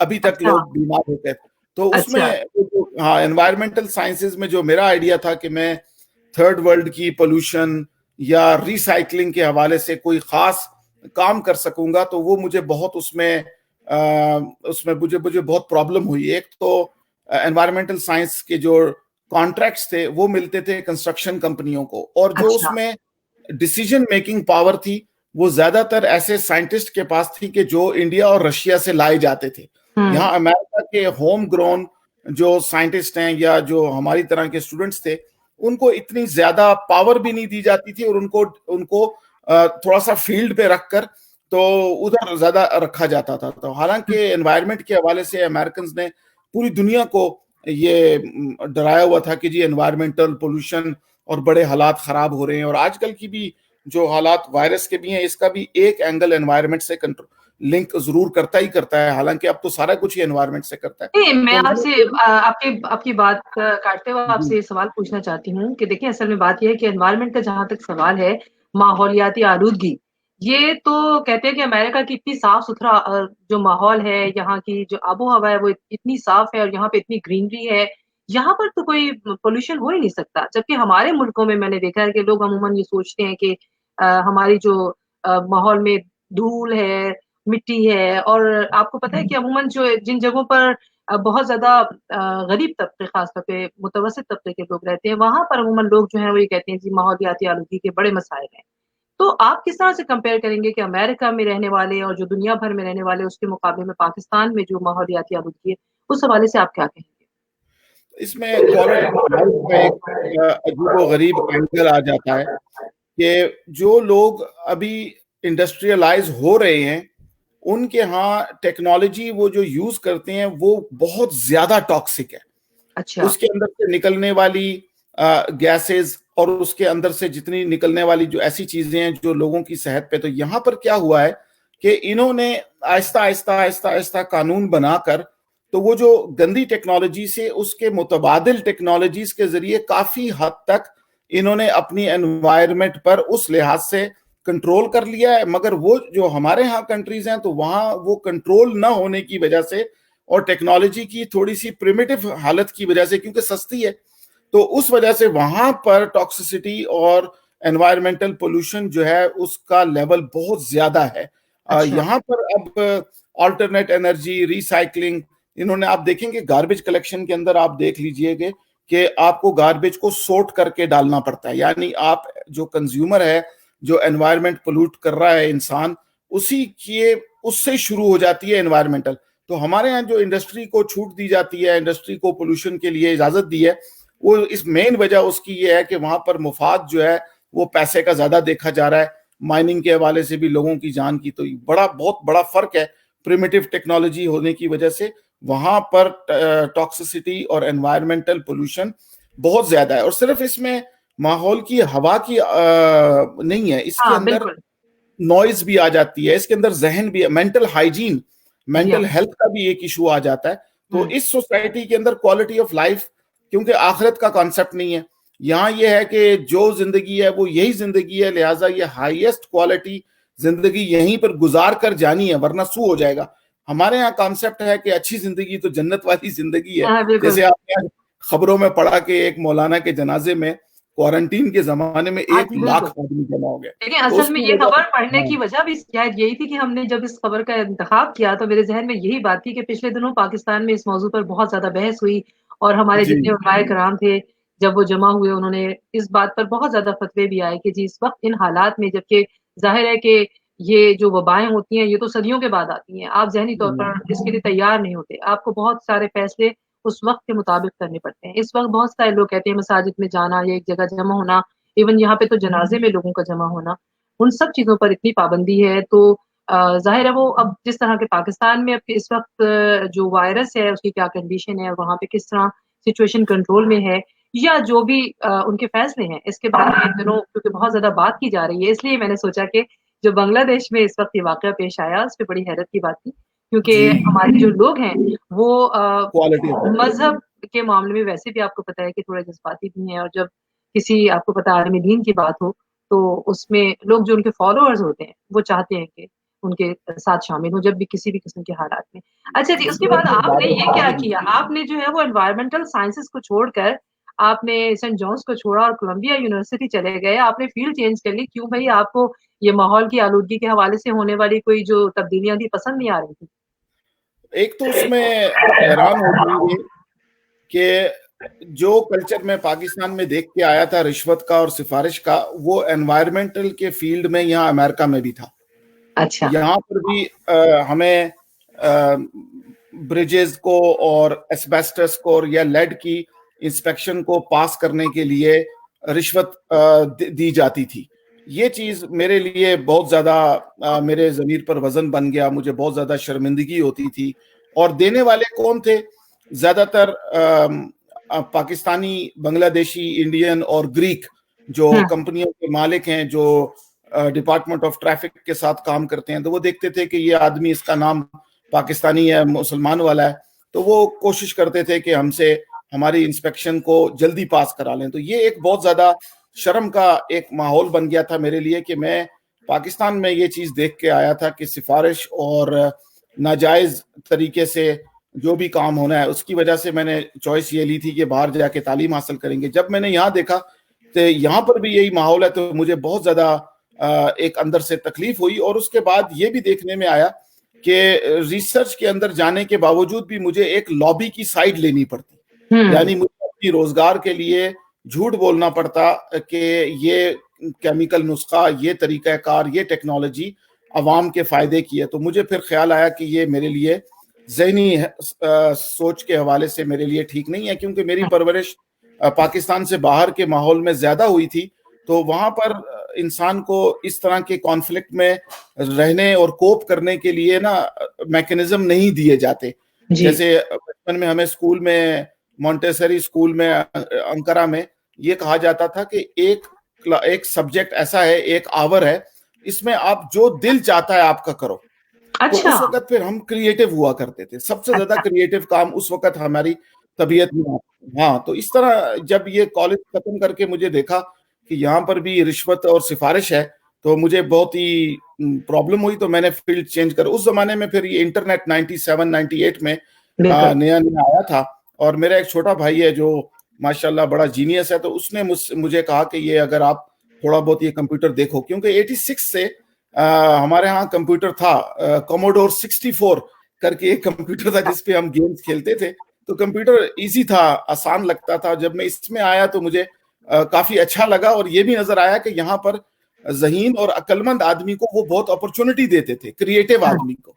ابھی تک اچھا لوگ بیمار ہوتے ہیں. تو اس اچھا. میں ہاں انوائرمنٹل سائنسز میں جو میرا آئیڈیا تھا کہ میں تھرڈ ورلڈ کی پولوشن یا ریسائکلنگ کے حوالے سے کوئی خاص کام کر سکوں گا, تو وہ مجھے بہت اس میں مجھے بہت پرابلم ہوئی. ایک تو انوائرمنٹل سائنس کے جو کانٹریکٹس تھے وہ ملتے تھے کنسٹرکشن کمپنیوں کو, اور جو اس اچھا. میں ڈیسیجن میکنگ پاور تھی وہ زیادہ تر ایسے سائنٹسٹ کے پاس تھی کہ جو انڈیا اور رشیا سے لائے جاتے تھے. یہاں امریکہ کے ہوم گرون جو سائنٹسٹ ہیں یا جو ہماری طرح کے اسٹوڈنٹس تھے ان کو اتنی زیادہ پاور بھی نہیں دی جاتی تھی, اور ان کو تھوڑا سا فیلڈ پہ رکھ کر تو ادھر زیادہ رکھا جاتا تھا. تو حالانکہ انوائرمنٹ کے حوالے سے امریکنز نے پوری دنیا کو یہ ڈرایا ہوا تھا کہ جی انوائرمنٹل پولوشن اور بڑے حالات خراب ہو رہے ہیں, اور آج کل کی بھی جو حالات وائرس کے بھی ہیں اس کا بھی ایک اینگل انوائرمنٹ سے لنک ضرور کرتا ہی کرتا ہے, حالانکہ اب تو سارا کچھ ہی انوائرمنٹ سے کرتا ہے. نہیں، میں تو آپ سے آپ کی بات کاٹتے ہوئے آپ سے یہ سوال پوچھنا چاہتی ہوں کہ دیکھیں اصل میں بات یہ ہے کہ انوائرمنٹ کا جہاں تک سوال ہے، ماحولیاتی آلودگی، یہ تو کہتے ہیں کہ امریکہ کی اتنی صاف ستھرا جو ماحول ہے، یہاں کی جو آب و ہوا ہے وہ اتنی صاف ہے اور یہاں پہ اتنی گرینری ہے، یہاں پر تو کوئی پولوشن ہو ہی نہیں سکتا. جبکہ ہمارے ملکوں میں نے دیکھا ہے کہ لوگ عموماً یہ سوچتے ہیں کہ ہماری جو ماحول میں دھول ہے، مٹی ہے، اور آپ کو پتہ ہے کہ عموماً جو جن جگہوں پر بہت زیادہ غریب طبقے، خاص طور پہ متوسط طبقے کے لوگ رہتے ہیں، وہاں پر عموماً لوگ جو ہیں وہ یہ کہتے ہیں جی ماحولیاتی آلودگی کے بڑے مسائل ہیں. تو آپ کس طرح سے کمپیئر کریں گے کہ امریکہ میں رہنے والے اور جو دنیا بھر میں رہنے والے اس کے مقابلے میں پاکستان میں جو ماحولیاتی آلودگی ہے اس حوالے سے آپ کیا کہیں گے؟ اس میں کوالٹی آف لائف کا ایک عجیب و غریب اینگل آ جاتا ہے کہ جو لوگ ابھی انڈسٹریلائز ہو رہے ہیں ان کے ہاں ٹیکنالوجی وہ جو یوز کرتے ہیں وہ بہت زیادہ ٹاکسک ہے. اچھا اس کے اندر سے نکلنے والی گیسز اور اس کے اندر سے جتنی نکلنے والی جو ایسی چیزیں ہیں جو لوگوں کی صحت پہ, تو یہاں پر کیا ہوا ہے کہ انہوں نے آہستہ آہستہ آہستہ آہستہ قانون بنا کر تو وہ جو گندی ٹیکنالوجی سے اس کے متبادل ٹیکنالوجیز کے ذریعے کافی حد تک انہوں نے اپنی انوائرمنٹ پر اس لحاظ سے کنٹرول کر لیا ہے. مگر وہ جو ہمارے ہاں کنٹریز ہیں تو وہاں وہ کنٹرول نہ ہونے کی وجہ سے اور ٹیکنالوجی کی تھوڑی سی پریمیٹو حالت کی وجہ سے, کیونکہ سستی ہے, تو اس وجہ سے وہاں پر ٹاکسیسٹی اور انوائرمنٹل پولوشن جو ہے اس کا لیول بہت زیادہ ہے. اچھا یہاں پر اب آلٹرنیٹ انرجی, ریسائکلنگ, انہوں نے آپ دیکھیں گے گاربیج کلیکشن کے اندر آپ دیکھ لیجئے گے کہ آپ کو گاربیج کو سورٹ کر کے ڈالنا پڑتا ہے. یعنی آپ جو کنزیومر ہے, جو انوائرمنٹ پولوٹ کر رہا ہے انسان, اس سے شروع ہو جاتی ہے انوائرمنٹل. تو ہمارے یہاں جو انڈسٹری کو چھوٹ دی جاتی ہے, انڈسٹری کو پولوشن کے لیے اجازت دی ہے, وہ اس مین وجہ اس کی یہ ہے کہ وہاں پر مفاد جو ہے وہ پیسے کا زیادہ دیکھا جا رہا ہے. مائننگ کے حوالے سے بھی لوگوں کی جان کی تو بہت بڑا فرق ہے. پریمیٹو ٹیکنالوجی ہونے کی وجہ سے وہاں پر ٹاکسیسٹی اور انوائرمنٹل پولوشن بہت زیادہ ہے. اور صرف اس میں ماحول کی ہوا کی نہیں ہے, اس کے اندر نوائز بھی آ جاتی ہے, اس کے اندر ذہن بھی ہے, مینٹل ہائیجین, مینٹل ہیلتھ کا بھی ایک ایشو آ جاتا ہے. تو اس سوسائٹی کے اندر کوالٹی آف لائف, کیونکہ آخرت کا کانسیپٹ نہیں ہے, یہاں یہ ہے کہ جو زندگی ہے وہ یہی زندگی ہے, لہٰذا یہ ہائیسٹ کوالٹی زندگی یہیں پر گزار کر جانی ہے ورنہ سو ہو جائے گا. ہمارے یہاں کانسیپٹ ہے کہ اچھی زندگی تو جنت والی زندگی ہے. جیسے آپ نے خبروں میں پڑھا کہ ایک مولانا کے جنازے میں کوارنٹین کے زمانے میں 1 لاکھ آدمی جمع ہو گئے. لیکن اصل میں یہ خبر پڑھنے کی وجہ بھی شاید یہی تھی کہ ہم نے جب اس خبر کا انتخاب کیا تو میرے ذہن میں یہی بات تھی کہ پچھلے دنوں پاکستان میں اس موضوع پر بہت زیادہ بحث ہوئی اور ہمارے جتنے علماء کرام تھے جب وہ جمع ہوئے انہوں نے اس بات پر بہت زیادہ فتوے بھی آئے کہ جی اس وقت ان حالات میں, جبکہ ظاہر ہے کہ یہ جو وبائیں ہوتی ہیں یہ تو صدیوں کے بعد آتی ہیں, آپ ذہنی طور پر اس کے لیے تیار نہیں ہوتے, آپ کو بہت سارے فیصلے اس وقت کے مطابق کرنے پڑتے ہیں. اس وقت بہت سارے لوگ کہتے ہیں مساجد میں جانا یا ایک جگہ جمع ہونا, ایون یہاں پہ تو جنازے میں لوگوں کا جمع ہونا, ان سب چیزوں پر اتنی پابندی ہے. تو ظاہر ہے وہ اب جس طرح کے پاکستان میں اب اس وقت جو وائرس ہے اس کی کیا کنڈیشن ہے, وہاں پہ کس طرح سچویشن کنٹرول میں ہے, یا جو بھی ان کے فیصلے ہیں اس کے بارے میں دنوں کیونکہ بہت زیادہ بات کی جا رہی ہے, اس لیے میں نے سوچا کہ جو بنگلہ دیش میں اس وقت یہ واقعہ پیش آیا اس پہ بڑی حیرت کی بات تھی, کیونکہ ہمارے جو لوگ ہیں وہ مذہب کے معاملے میں ویسے بھی آپ کو پتا ہے کہ تھوڑے جذباتی بھی ہیں, اور جب کسی آپ کو پتا عالم دین کی بات ہو تو اس میں لوگ جو ان کے فالوورز ہوتے ہیں وہ چاہتے ہیں کہ ان کے ساتھ شامل ہوں جب بھی کسی بھی قسم کے حالات میں. اچھا جی، اس کے بعد آپ نے یہ کیا کیا؟ آپ نے جو ہے وہ انوائرمنٹل سائنسز کو چھوڑ کر آپ نے سینٹ جونس کو چھوڑا اور کولمبیا یونیورسٹی چلے گئے. آپ نے فیلڈ چینج کر لی. کیوں بھائی؟ آپ کو یہ ماحول کی آلودگی کے حوالے سے ہونے والی کوئی جو تبدیلیاں تھی پسند نہیں آ رہی تھی؟ ایک تو اس میں حیران ہو جائیں گے کہ جو کلچر میں پاکستان میں دیکھ کے آیا تھا رشوت کا اور سفارش کا، وہ انوائرمنٹل کے فیلڈ میں یہاں امریکہ میں بھی تھا. اچھا. یہاں پر بھی ہمیں بریجز کو اور ایسبیسٹس کو یا لیڈ کی انسپیکشن کو پاس کرنے کے لیے رشوت دی جاتی تھی. یہ چیز میرے لیے بہت زیادہ میرے ضمیر پر وزن بن گیا. مجھے بہت زیادہ شرمندگی ہوتی تھی. اور دینے والے کون تھے؟ زیادہ تر پاکستانی، بنگلہ دیشی، انڈین اور گریک جو کمپنیوں کے مالک ہیں، جو ڈپارٹمنٹ آف ٹریفک کے ساتھ کام کرتے ہیں. تو وہ دیکھتے تھے کہ یہ آدمی، اس کا نام پاکستانی ہے، مسلمان والا ہے، تو وہ کوشش کرتے تھے کہ ہم سے ہماری انسپیکشن کو جلدی پاس کرا لیں. تو یہ ایک بہت زیادہ شرم کا ایک ماحول بن گیا تھا میرے لیے کہ میں پاکستان میں یہ چیز دیکھ کے آیا تھا کہ سفارش اور ناجائز طریقے سے جو بھی کام ہونا ہے، اس کی وجہ سے میں نے چوائس یہ لی تھی کہ باہر جا کے تعلیم حاصل کریں گے. جب میں نے یہاں دیکھا تو یہاں پر بھی یہی ماحول ہے، تو مجھے بہت زیادہ ایک اندر سے تکلیف ہوئی. اور اس کے بعد یہ بھی دیکھنے میں آیا کہ ریسرچ کے اندر جانے کے باوجود بھی مجھے ایک لابی کی سائیڈ لینی پڑتی. یعنی مجھے اپنی روزگار کے لیے جھوٹ بولنا پڑتا کہ یہ کیمیکل نسخہ، یہ طریقہ کار، یہ ٹیکنالوجی عوام کے فائدے کی ہے. تو مجھے پھر خیال آیا کہ یہ میرے لیے ذہنی سوچ کے حوالے سے میرے لیے ٹھیک نہیں ہے، کیونکہ میری پرورش پاکستان سے باہر کے ماحول میں زیادہ ہوئی تھی. تو وہاں پر انسان کو اس طرح کے کانفلکٹ میں رہنے اور کوپ کرنے کے لیے نا میکنزم نہیں دیے جاتے. جیسے بچپن میں ہمیں اسکول میں، مونٹیسری اسکول میں انکرا میں یہ کہا جاتا تھا کہ ایک سبجیکٹ ایسا ہے، ایک آور ہے، اس میں آپ جو دل چاہتا ہے آپ کا کرو. تو اس وقت پھر ہم کریٹو ہوا کرتے تھے. سب سے زیادہ کریٹو کام اس وقت ہماری طبیعت میں. ہاں، تو اس طرح جب یہ کالج ختم کر کے مجھے دیکھا کہ یہاں پر بھی رشوت اور سفارش ہے، تو مجھے بہت ہی پرابلم ہوئی. تو میں نے فیلڈ چینج کر. اس زمانے میں پھر یہ انٹرنیٹ 97 98 میں نیا نیا آیا تھا. اور میرا ایک چھوٹا بھائی ہے جو ماشاءاللہ بڑا جینیس ہے، تو اس نے مجھے کہا کہ یہ اگر آپ تھوڑا بہت یہ کمپیوٹر دیکھو، کیونکہ 86 سے ہمارے ہاں کمپیوٹر تھا، کوموڈور 64 کر کے ایک کمپیوٹر تھا جس پہ ہم گیمز کھیلتے تھے. تو کمپیوٹر ایزی تھا، آسان لگتا تھا. جب میں اس میں آیا تو مجھے کافی اچھا لگا. اور یہ بھی نظر آیا کہ یہاں پر ذہین اور عقلمند آدمی کو وہ بہت اپرچونٹی دیتے تھے، کریٹو آدمی کو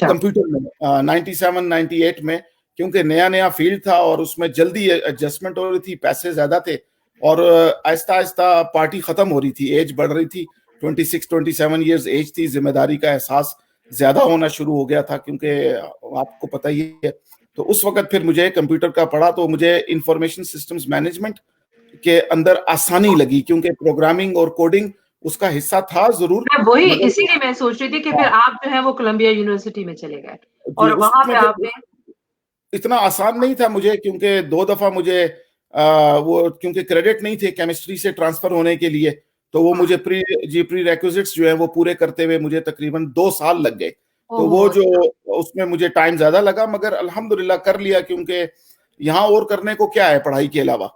کمپیوٹر میں 97 98 میں، کیونکہ نیا نیا فیلڈ تھا اور اس میں جلدی ایڈجسٹمنٹ ہو رہی تھی، پیسے زیادہ تھے، اور آہستہ آہستہ پارٹی ختم ہو رہی تھی، ایج بڑھ رہی تھی. 26 27 ایئرز ایج تھی. ذمہ داری کا احساس زیادہ ہونا شروع ہو گیا تھا، کیونکہ آپ کو پتہ ہی ہے. تو اس وقت پھر مجھے کمپیوٹر کا پڑھا تو مجھے انفارمیشن سسٹمز مینجمنٹ کے اندر آسانی لگی، کیونکہ پروگرامنگ اور کوڈنگ اس کا حصہ تھا ضرور. وہی اسی لیے میں سوچ رہی تھی کہ پھر آپ جو ہے وہ کولمبیا یونیورسٹی میں چلے گئے اور وہاں پہ آپ نے. اتنا آسان نہیں تھا مجھے، کیونکہ 2 دفعہ مجھے وہ کیونکہ کریڈٹ نہیں تھے کیمسٹری سے ٹرانسفر ہونے کے لیے، تو وہ مجھے پری ریکوزٹس جو ہیں وہ پورے کرتے ہوئے مجھے تقریباً 2 سال لگ گئے. تو وہ جو اس میں مجھے ٹائم زیادہ لگا، مگر الحمدللہ کر لیا، کیونکہ یہاں اور کرنے کو کیا ہے پڑھائی کے علاوہ،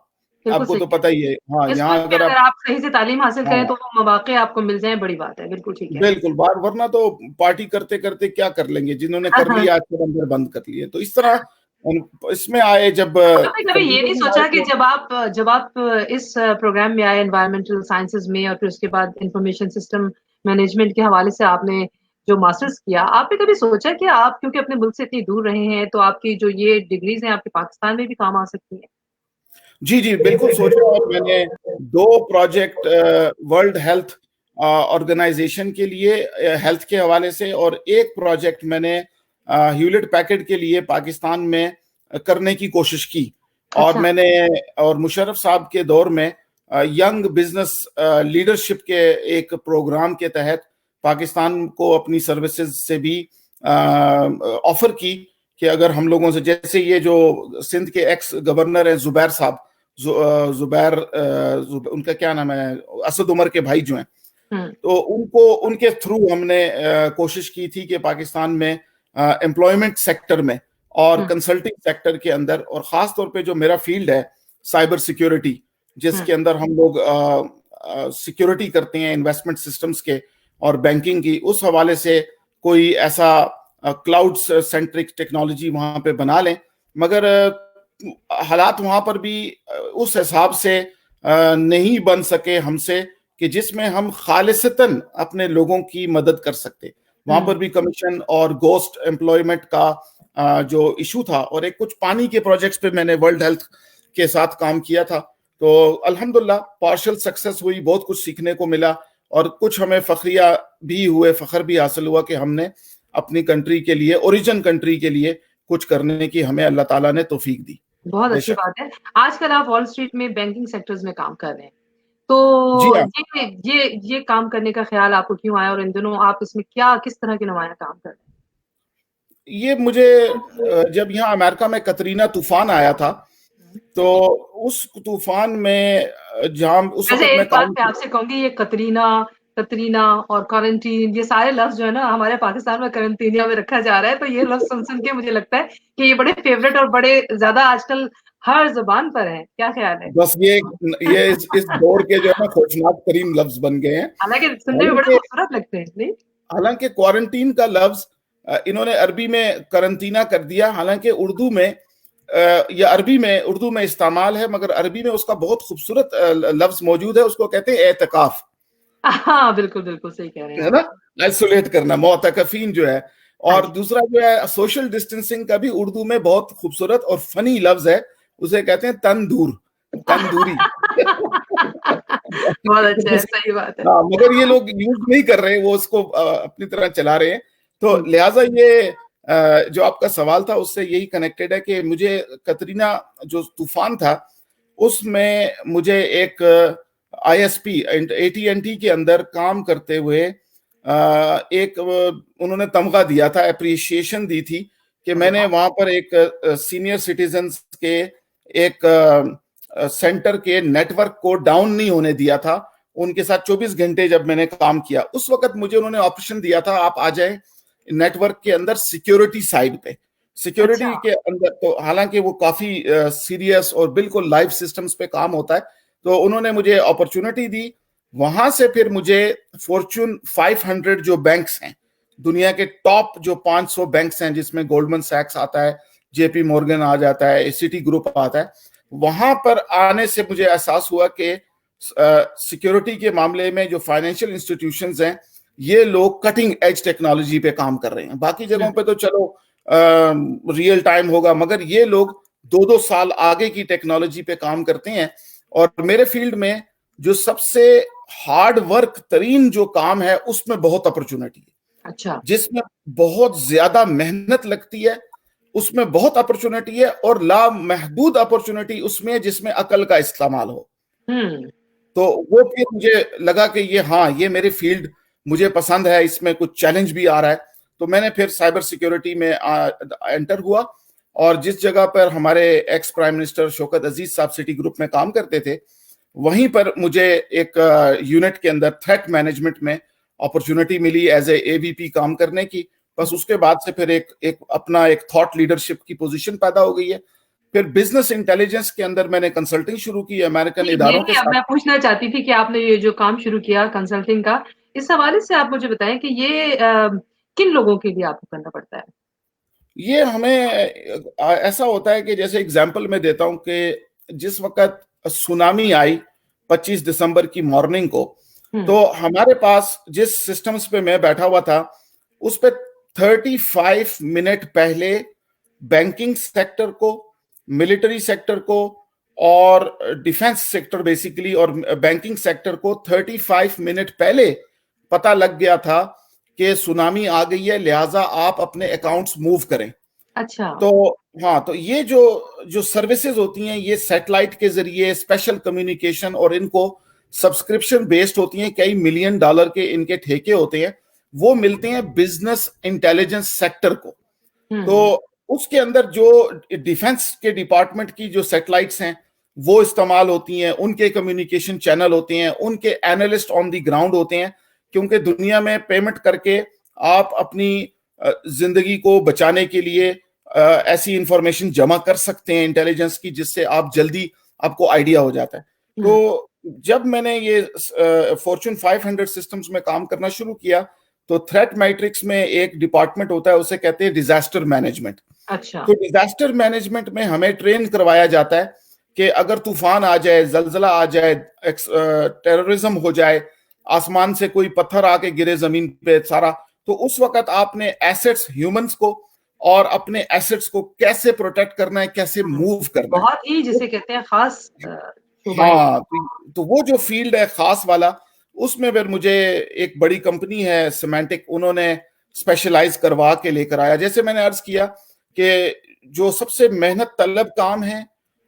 آپ کو تو پتہ ہی ہے. ہاں، یہاں اگر آپ صحیح سے تعلیم حاصل کریں تو وہ مواقع آپ کو مل جائیں، بڑی بات ہے. بالکل ٹھیک ہے. بالکل، ورنہ تو پارٹی کرتے کرتے کیا کر لیں گے، جنہوں نے کر لیا آج کے بند کر لیے. تو اس طرح اس میں آئے. جب کبھی یہ نہیں سوچا کہ جب آپ اس پروگرام میں آئے انوائرمنٹل سائنسز میں، اور پھر اس کے بعد انفارمیشن سسٹم مینجمنٹ کے حوالے سے آپ نے جو ماسٹرز کیا، آپ نے کبھی سوچا کہ آپ کیونکہ اپنے ملک سے اتنی دور رہے ہیں تو آپ کی جو یہ ڈگریز ہیں آپ کے پاکستان میں بھی کام آ سکتی ہیں؟ جی بالکل سوچا. اور میں نے 2 پروجیکٹ ورلڈ ہیلتھ آرگنائزیشن کے لیے ہیلتھ کے حوالے سے، اور ایک پروجیکٹ میں نے ہیولٹ پیکرڈ کے لیے پاکستان میں کرنے کی کوشش کی. اور میں نے اور مشرف صاحب کے دور میں ینگ بزنس لیڈرشپ کے ایک پروگرام کے تحت پاکستان کو اپنی سروسز سے بھی آفر کی کہ اگر ہم لوگوں سے، جیسے یہ جو سندھ کے ایکس گورنر ہیں زبیر صاحب، زبیر ان کا کیا نام ہے، اسد عمر کے بھائی جو ہیں، تو ان کو ان کے تھرو ہم نے کوشش کی تھی کہ پاکستان میں امپلائمنٹ سیکٹر میں اور کنسلٹنگ سیکٹر کے اندر، اور خاص طور پہ جو میرا فیلڈ ہے سائبر سیکیورٹی، جس کے اندر ہم لوگ سیکیورٹی کرتے ہیں انویسٹمنٹ سسٹمز کے اور بینکنگ کی، اس حوالے سے کوئی ایسا کلاؤڈ سینٹرک ٹیکنالوجی وہاں پہ بنا لیں. مگر حالات وہاں پر بھی اس حساب سے نہیں بن سکے ہم سے کہ جس میں ہم خالصتاً اپنے لوگوں کی مدد کر سکتے. وہاں پر بھی کمیشن اور گوسٹ امپلائمنٹ کا جو ایشو تھا، اور ایک کچھ پانی کے پروجیکٹس پہ میں نے ورلڈ ہیلتھ کے ساتھ کام کیا تھا. تو الحمدللہ پارشل سکسیس ہوئی، بہت کچھ سیکھنے کو ملا، اور کچھ ہمیں فخریہ بھی ہوئے، فخر بھی حاصل ہوا کہ ہم نے اپنی کنٹری کے لیے، اوریجن کنٹری کے لیے کچھ کرنے کی ہمیں اللہ تعالیٰ نے توفیق دی. بہت اچھی بات ہے. آج کل آپ وال اسٹریٹ میں بینکنگ سیکٹرز میں کام کر رہے ہیں، تو جی ہاں. یہ کام کرنے کا خیال آپ کو کیوں آیا، اور ان دنوں آپ اس میں کس طرح کے نمایاں کام کر رہے ہیں؟ یہ مجھے جب یہاں امریکہ میں کترینا طوفان آیا تھا، تو اس طوفان میں جہاں اس وقت میں کام، آپ سے کہوں گی، یہ کترینا اور کوارنٹین، یہ سارے لفظ جو ہے نا ہمارے پاکستان میں کرنٹینیا میں رکھا جا رہا ہے، تو یہ لفظ سن کے مجھے لگتا ہے کہ یہ بڑے فیوریٹ اور بڑے زیادہ آج کل ہر زبان پر ہیں. کیا خیال ہے؟ بس یہ اس دور کے جو ہے نا خوفناک ترین لفظ بن گئے ہیں. حالانکہ سننے میں بڑے خوبصورت لگتے ہیں، نہیں؟ حالانکہ کوارنٹین کا لفظ انہوں نے عربی میں کرنٹینا کر دیا، حالانکہ اردو میں یا عربی میں، اردو میں استعمال ہے، مگر عربی میں اس کا بہت خوبصورت لفظ موجود ہے، اس کو کہتے ہیں اعتکاف. ہاں بالکل بالکل صحیح کہہ رہے ہیں نا، آئسولیٹ کرنا، معتکفین جو ہے. اور دوسرا جو ہے سوشل ڈسٹینسنگ کا بھی اردو میں بہت خوبصورت اور فنی لفظ ہے، اسے کہتے ہیں تندوری. بہت اچھا ہے، صحیح بات ہے. ہاں، مگر یہ لوگ یوز نہیں کر رہے، وہ اس کو اپنی طرح چلا رہے ہیں. تو لہٰذا یہ جو آپ کا سوال تھا اس سے یہی کنیکٹڈ ہے کہ مجھے کترینا جو طوفان تھا، اس میں مجھے ایک آئی ایس پی AT&T کے اندر کام کرتے ہوئے ایک انہوں نے تمغہ دیا تھا، اپریشیشن دی تھی کہ میں نے وہاں پر ایک سینئر سٹیزنز کے ایک سینٹر کے نیٹ ورک کو ڈاؤن نہیں ہونے دیا تھا. ان کے ساتھ 24 گھنٹے جب میں نے کام کیا، اس وقت مجھے انہوں نے آپشن دیا تھا، آپ آ جائیں نیٹ ورک کے اندر سیکیورٹی سائڈ پہ. سیکیورٹی کے اندر تو حالانکہ وہ کافی سیریس اور بالکل لائف سسٹمز پہ کام ہوتا ہے، تو انہوں نے مجھے اپرچونٹی دی. وہاں سے پھر مجھے فارچون 500 جو بینکس ہیں، دنیا کے ٹاپ جو 500 بینکس ہیں، جس میں گولڈمن سیکس آتا ہے، جے پی مورگن آ جاتا ہے، سٹی گروپ آتا ہے، وہاں پر آنے سے مجھے احساس ہوا کہ سیکیورٹی کے معاملے میں جو فائنینشیل انسٹیٹیوشنز ہیں، یہ لوگ کٹنگ ایج ٹیکنالوجی پہ کام کر رہے ہیں. باقی جگہوں پہ تو چلو ریئل ٹائم ہوگا، مگر یہ لوگ 2 سال آگے کی ٹیکنالوجی پہ کام کرتے ہیں. اور میرے فیلڈ میں جو سب سے ہارڈ ورک ترین جو کام ہے، اس میں بہت اپرچونٹی ہے. اچھا. جس میں بہت زیادہ محنت لگتی ہے، اس میں بہت اپرچونٹی ہے، اور لامحدود اپرچونٹی اس میں جس میں عقل کا استعمال ہو. تو وہ پھر مجھے لگا کہ یہ میرے فیلڈ مجھے پسند ہے، اس میں کچھ چیلنج بھی آ رہا ہے. تو میں نے پھر سائبر سیکیورٹی میں انٹر ہوا، اور جس جگہ پر ہمارے ex prime minister Shaukat Aziz صاحب سٹی گروپ میں کام کرتے تھے، وہیں پر مجھے ایک یونٹ کے اندر تھریٹ مینجمنٹ میں اپرچونٹی ملی ایز اے وی پی کام کرنے کی. بس اس کے بعد سے پھر ایک اپنا ایک تھاٹ لیڈرشپ کی پوزیشن پیدا ہو گئی ہے. پھر بزنس انٹیلیجنس کے اندر میں نے کنسلٹنگ شروع کی امریکن اداروں کے ساتھ. میں پوچھنا چاہتی تھی کہ آپ نے یہ جو کام شروع کیا کنسلٹنگ کا، اس حوالے سے آپ مجھے بتائیں کہ یہ کن لوگوں کے لیے آپ کو کرنا پڑتا ہے؟ یہ ہمیں ایسا ہوتا ہے کہ جیسے اگزامپل میں دیتا ہوں کہ جس وقت سونامی آئی 25 دسمبر کی مارننگ کو، تو ہمارے پاس جس سسٹمز پہ میں بیٹھا ہوا تھا، اس پہ 35 منٹ پہلے بینکنگ سیکٹر کو، ملٹری سیکٹر کو اور ڈیفنس سیکٹر بیسیکلی، اور بینکنگ سیکٹر کو 35 منٹ پہلے پتہ لگ گیا تھا کہ سونامی آ گئی ہے، لہٰذا آپ اپنے اکاؤنٹس موو کریں. اچھا. تو یہ جو سروسز ہوتی ہیں، یہ سیٹلائٹ کے ذریعے اسپیشل کمیونیکیشن، اور ان کو سبسکرپشن بیسڈ ہوتی ہیں، کئی $1 ملین کے ان کے ٹھیکے ہوتے ہیں، وہ ملتے ہیں بزنس انٹیلیجنس سیکٹر کو. تو اس کے اندر جو ڈیفنس کے ڈپارٹمنٹ کی جو سیٹلائٹس ہیں، وہ استعمال ہوتی ہیں, ان کے کمیونیکیشن چینل ہوتے ہیں, ان کے اینالسٹ آن دی گراؤنڈ ہوتے ہیں, کیونکہ دنیا میں پیمنٹ کر کے آپ اپنی زندگی کو بچانے کے لیے ایسی انفارمیشن جمع کر سکتے ہیں انٹیلیجنس کی, جس سے آپ جلدی آپ کو آئیڈیا ہو جاتا ہے. تو جب میں نے یہ فارچون 500 سسٹمز میں کام کرنا شروع کیا تو تھریٹ میٹرکس میں ایک ڈپارٹمنٹ ہوتا ہے, اسے کہتے ہیں ڈیزاسٹر مینجمنٹ. اچھا. تو ڈیزاسٹر مینجمنٹ میں ہمیں ٹرین کروایا جاتا ہے کہ اگر طوفان آ جائے, زلزلہ آ جائے, ٹیررزم ہو جائے, آسمان سے کوئی پتھر آ کے گرے زمین پہ سارا, تو اس وقت آپ نے ایسٹس ہیومنس کو اور اپنے ایسٹس کو کیسے پروٹیکٹ کرنا ہے, کیسے موو کرنا ہے. بہت ہی جسے کہتے ہیں خاص. ہاں, تو وہ جو فیلڈ ہے خاص والا, اس میں پھر مجھے ایک بڑی کمپنی ہے سیمانٹک, انہوں نے اسپیشلائز کروا کے لے کر آیا. جیسے میں نے عرض کیا کہ جو سب سے محنت طلب کام ہے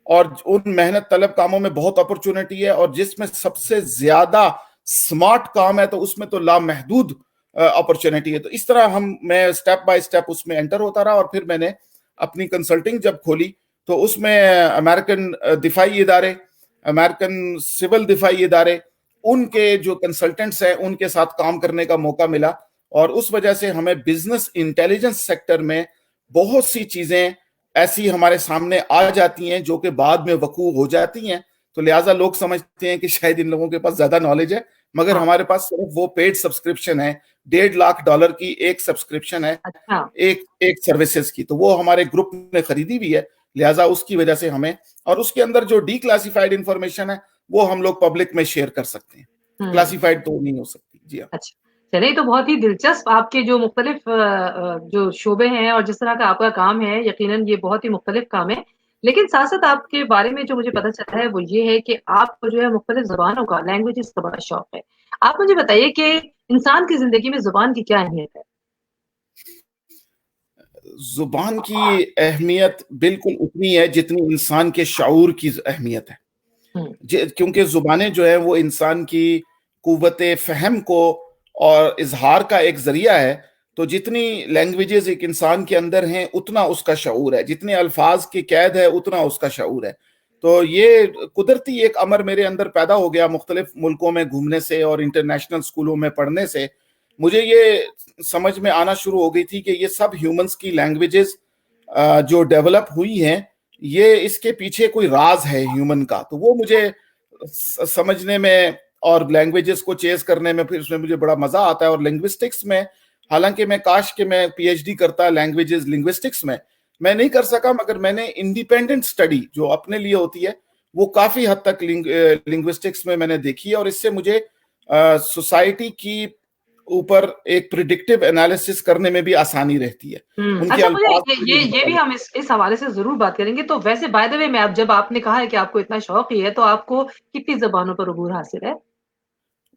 اور ان محنت طلب کاموں میں بہت اپرچونٹی ہے, اور جس میں سب سے زیادہ سمارٹ کام ہے تو اس میں تو لامحدود اپرچونٹی ہے. تو اس طرح میں اسٹیپ بائی اسٹیپ اس میں انٹر ہوتا رہا, اور پھر میں نے اپنی کنسلٹنگ جب کھولی تو اس میں امریکن دفاعی ادارے, امریکن سول دفاعی ادارے, ان کے جو کنسلٹنٹس ہیں ان کے ساتھ کام کرنے کا موقع ملا, اور اس وجہ سے ہمیں بزنس انٹیلیجنس سیکٹر میں بہت سی چیزیں ایسی ہمارے سامنے آ جاتی ہیں جو کہ بعد میں وقوع ہو جاتی ہیں. تو لہٰذا لوگ سمجھتے ہیں کہ شاید ان لوگوں کے پاس زیادہ نالج ہے, مگر ہمارے پاس صرف وہ پیڈ سبسکرپشن ہے, $1.5 لاکھ کی ایک سبسکرپشن ہے ایک سروسز کی, تو وہ ہمارے گروپ نے خریدی بھی ہے. لہٰذا اس کی وجہ سے ہمیں, اور اس کے اندر جو ڈی کلاسیفائڈ انفارمیشن ہے وہ ہم لوگ پبلک میں شیئر کر سکتے ہیں, کلاسیفائڈ تو نہیں ہو سکتی. جی ہاں. اچھا چلیے, تو بہت ہی دلچسپ آپ کے جو مختلف جو شعبے ہیں اور جس طرح کا آپ کا کام ہے, یقیناً یہ بہت ہی مختلف کام ہے. لیکن ساتھ ساتھ آپ کے بارے میں جو مجھے پتا چلا ہے وہ یہ ہے کہ آپ کو جو ہے مختلف زبانوں کا, لینگویجز کا بڑا شوق ہے. آپ مجھے بتائیے کہ انسان کی زندگی میں زبان کی کیا اہمیت ہے؟ زبان کی اہمیت بالکل اتنی ہے جتنی انسان کے شعور کی اہمیت ہے, کیونکہ زبانیں جو ہے وہ انسان کی قوت فہم کو اور اظہار کا ایک ذریعہ ہے. تو جتنی لینگویجز ایک انسان کے اندر ہیں اتنا اس کا شعور ہے, جتنے الفاظ کی قید ہے اتنا اس کا شعور ہے. تو یہ قدرتی ایک امر میرے اندر پیدا ہو گیا مختلف ملکوں میں گھومنے سے اور انٹرنیشنل سکولوں میں پڑھنے سے. مجھے یہ سمجھ میں آنا شروع ہو گئی تھی کہ یہ سب ہیومنز کی لینگویجز جو ڈیولپ ہوئی ہیں, یہ اس کے پیچھے کوئی راز ہے ہیومن کا. تو وہ مجھے سمجھنے میں اور لینگویجز کو چیز کرنے میں پھر اس میں مجھے بڑا مزہ آتا ہے. اور لنگوسٹکس میں, حالانکہ میں کاش کہ میں پی ایچ ڈی کرتا لینگویجز لنگوسٹکس میں نہیں کر سکا, مگر میں نے انڈیپینڈنٹ اسٹڈی جو اپنے لیے ہوتی ہے وہ کافی حد تک لنگوسٹکس میں نے دیکھی ہے, اور اس سے مجھے سوسائٹی کی اوپر ایک پریڈکٹیو انالیسس کرنے میں بھی آسانی رہتی ہے. اچھا, مجھے یہ بھی ہم اس حوالے سے ضرور بات کریں گے. تو ویسے بائی دا وے میں, جب آپ نے کہا ہے کہ آپ کو اتنا شوق ہی ہے, تو آپ کو کتنی زبانوں پر عبور حاصل ہے؟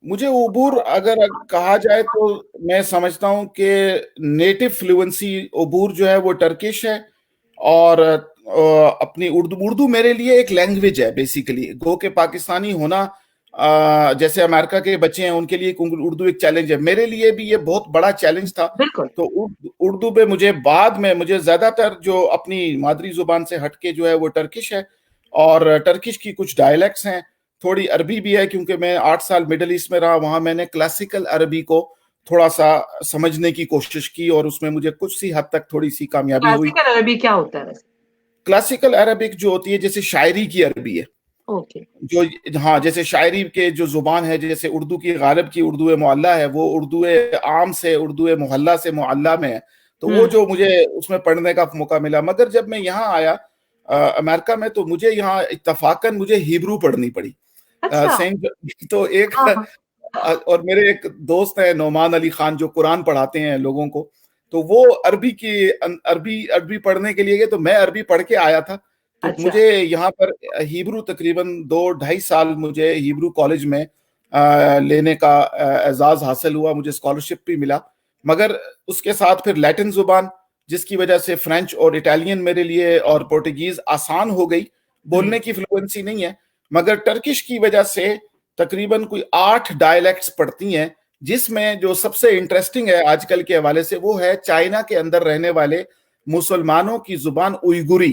مجھے عبور اگر کہا جائے تو میں سمجھتا ہوں کہ نیٹو فلوئنسی عبور جو ہے وہ ٹرکش ہے, اور اپنی اردو میرے لیے ایک لینگویج ہے بیسیکلی. گو کہ پاکستانی ہونا, جیسے امریکہ کے بچے ہیں ان کے لیے اردو ایک چیلنج ہے, میرے لیے بھی یہ بہت بڑا چیلنج تھا. تو اردو پہ مجھے زیادہ تر جو اپنی مادری زبان سے ہٹ کے جو ہے وہ ٹرکش ہے, اور ٹرکش کی کچھ ڈائلیکٹس ہیں, تھوڑی عربی بھی ہے, کیونکہ میں 8 سال مڈل ایسٹ میں رہا, وہاں میں نے کلاسیکل عربی کو تھوڑا سا سمجھنے کی کوشش کی, اور اس میں مجھے کچھ سی حد تک تھوڑی سی کامیابی ہوئی. کلاسیکل عربی کیا ہوتا ہے؟ کلاسیکل عربک جو ہوتی ہے جیسے شاعری کی عربی ہے, جو ہاں جیسے شاعری کے جو زبان ہے, جیسے اردو کی غالب کی اردو معلّہ ہے, وہ اردو عام سے اردو محلہ سے معلّہ میں ہے. تو وہ جو مجھے اس میں پڑھنے کا موقع ملا. مگر جب میں یہاں آیا امریکہ میں, تو مجھے یہاں اتفاقاً مجھے ہیبرو پڑھنی پڑی. تو ایک اور میرے ایک دوست ہیں نعمان علی خان جو قرآن پڑھاتے ہیں لوگوں کو, تو وہ عربی پڑھنے کے لیے گئے, تو میں عربی پڑھ کے آیا تھا. تو مجھے یہاں پر ہیبرو تقریباً 2-2.5 سال مجھے ہیبرو کالج میں لینے کا اعزاز حاصل ہوا, مجھے اسکالرشپ بھی ملا. مگر اس کے ساتھ پھر لیٹن زبان, جس کی وجہ سے فرینچ اور اٹالین میرے لیے اور پورٹوگیز آسان ہو گئی, بولنے کی فلوئنسی نہیں ہے. مگر ٹرکش کی وجہ سے تقریباً کوئی 8 ڈائلیکٹس پڑتی ہیں, جس میں جو سب سے انٹرسٹنگ ہے آج کل کے حوالے سے وہ ہے چائنا کے اندر رہنے والے مسلمانوں کی زبان اوئگوری.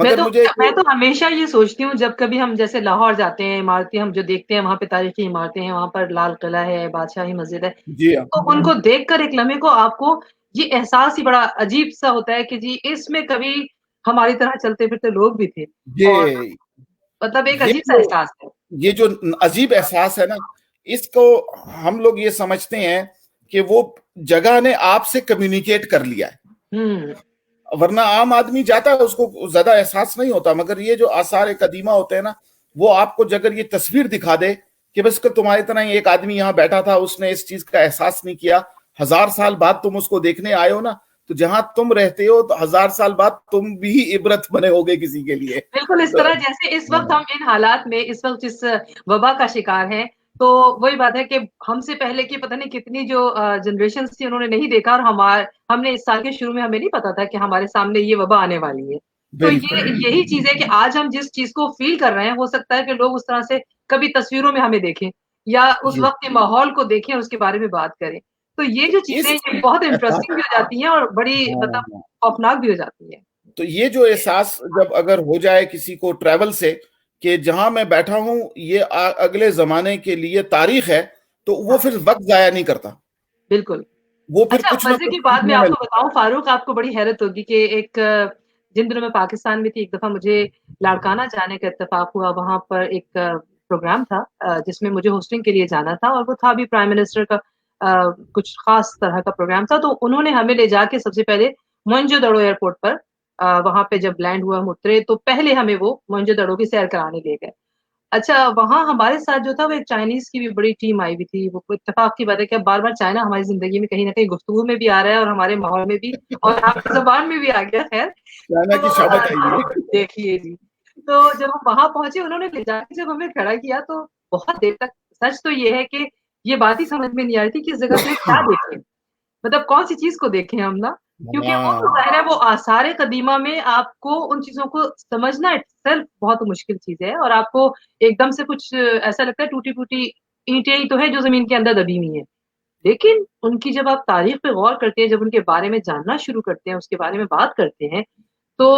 مگر مجھے میں تو ہمیشہ یہ سوچتی ہوں جب کبھی ہم جیسے لاہور جاتے ہیں، عمارتیں ہم جو دیکھتے ہیں وہاں پہ تاریخی عمارتیں ہیں، وہاں پر لال قلعہ ہے، بادشاہی مسجد ہے، جی ہاں تو ان کو دیکھ کر ایک لمحے کو آپ کو یہ احساس ہی بڑا عجیب سا ہوتا ہے کہ جی اس میں کبھی ہماری طرح چلتے پھرتے لوگ بھی تھے، اور یہ مطلب ایک یہ عجیب سا جو احساس ہے۔ یہ جو عجیب احساس ہے نا، اس کو ہم لوگ یہ سمجھتے ہیں کہ وہ جگہ نے آپ سے کمیونیکیٹ کر لیا ہے، ہوں ورنہ عام آدمی جاتا ہے اس کو زیادہ احساس نہیں ہوتا. مگر یہ جو آثار قدیمہ ہوتے ہیں نا، وہ آپ کو اگر یہ تصویر دکھا دے کہ بس تمہاری طرح ہی ایک آدمی یہاں بیٹھا تھا، اس نے اس چیز کا احساس نہیں کیا، 1000 سال بعد تم اس کو دیکھنے آئے ہو نا، تو جہاں تم رہتے ہو تو 1000 سال بعد تم بھی عبرت بنے ہوگے کسی کے لیے. بالکل اس طرح جیسے اس وقت ہم ان حالات میں اس وقت جس وبا کا شکار ہیں، تو وہی بات ہے کہ ہم سے پہلے کی پتہ نہیں کتنی جو جنریشنز تھی انہوں نے نہیں دیکھا، اور ہم نے اس سال کے شروع میں ہمیں نہیں پتا تھا کہ ہمارے سامنے یہ وبا آنے والی ہے. تو بالکل یہی چیز ہے کہ آج ہم جس چیز کو فیل کر رہے ہیں، ہو سکتا ہے کہ لوگ اس طرح سے کبھی تصویروں میں ہمیں دیکھیں یا اس جی. وقت کے ماحول کو دیکھیں، اس کے بارے میں بات کریں. تو یہ جو چیزیں اس یہ بہت انٹرسٹنگ بھی ہو جاتی ہیں اور بڑی مطلب ہاں، خوفناک بھی ہو جاتی ہیں. تو یہ جو احساس جب اگر ہو جائے کسی کو ٹریول سے کہ جہاں میں بیٹھا ہوں یہ اگلے زمانے کے لیے تاریخ ہے، تو وہ ہاں پھر وقت ضائع نہیں کرتا، بالکل. وہ پھر اچھا کچھ نہ مزے کچھ کی بات میں سیکھنے آپ میں کو لگتا بتاؤں فاروق، آپ کو بڑی حیرت ہوگی کہ ایک جن دنوں میں پاکستان میں تھی، ایک دفعہ مجھے لاڑکانہ جانے کا اتفاق ہوا. وہاں پر ایک پروگرام تھا جس میں مجھے ہوسٹنگ کے لیے جانا تھا، اور وہ تھا بھی پرائم منسٹر کا کچھ خاص طرح کا پروگرام تھا. تو انہوں نے ہمیں لے جا کے سب سے پہلے موئنجو دڑو ایئرپورٹ پر وہاں پہ جب لینڈ ہوا ہم اترے تو پہلے ہمیں وہ موئنجو دڑو کی سیر کرانے لے گئے. اچھا وہاں ہمارے ساتھ جو تھا وہ ایک چائنیز کی بھی بڑی ٹیم آئی ہوئی تھی. وہ اتفاق کی بات ہے کہ اب بار بار چائنا ہماری زندگی میں کہیں نہ کہیں گفتگو میں بھی آ رہا ہے اور ہمارے ماحول میں بھی اور آپ کی زبان میں بھی آ گیا. خیر ہے، چائنا تو کی شامت آئی ہوئی ہے. دیکھیے جی، تو جب ہم وہاں پہنچے انہوں نے لے جا کے جب ہمیں کھڑا کیا تو بہت دیر تک سچ تو یہ ہے کہ یہ بات ہی سمجھ میں نہیں آ رہی تھی کہ اس جگہ پہ کیا دیکھیں، مطلب کون سی چیز کو دیکھیں ہم نا. کیونکہ وہ تو ہاں ظاہر ہے وہ آثار قدیمہ میں آپ کو ان چیزوں کو سمجھنا اٹسیلف بہت مشکل چیز ہے، اور آپ کو ایک دم سے کچھ ایسا لگتا ہے ٹوٹی پھوٹی اینٹیں ہی تو ہے جو زمین کے اندر دبی ہوئی ہیں. لیکن ان کی جب آپ تاریخ پہ غور کرتے ہیں، جب ان کے بارے میں جاننا شروع کرتے ہیں، اس کے بارے میں بات کرتے ہیں، تو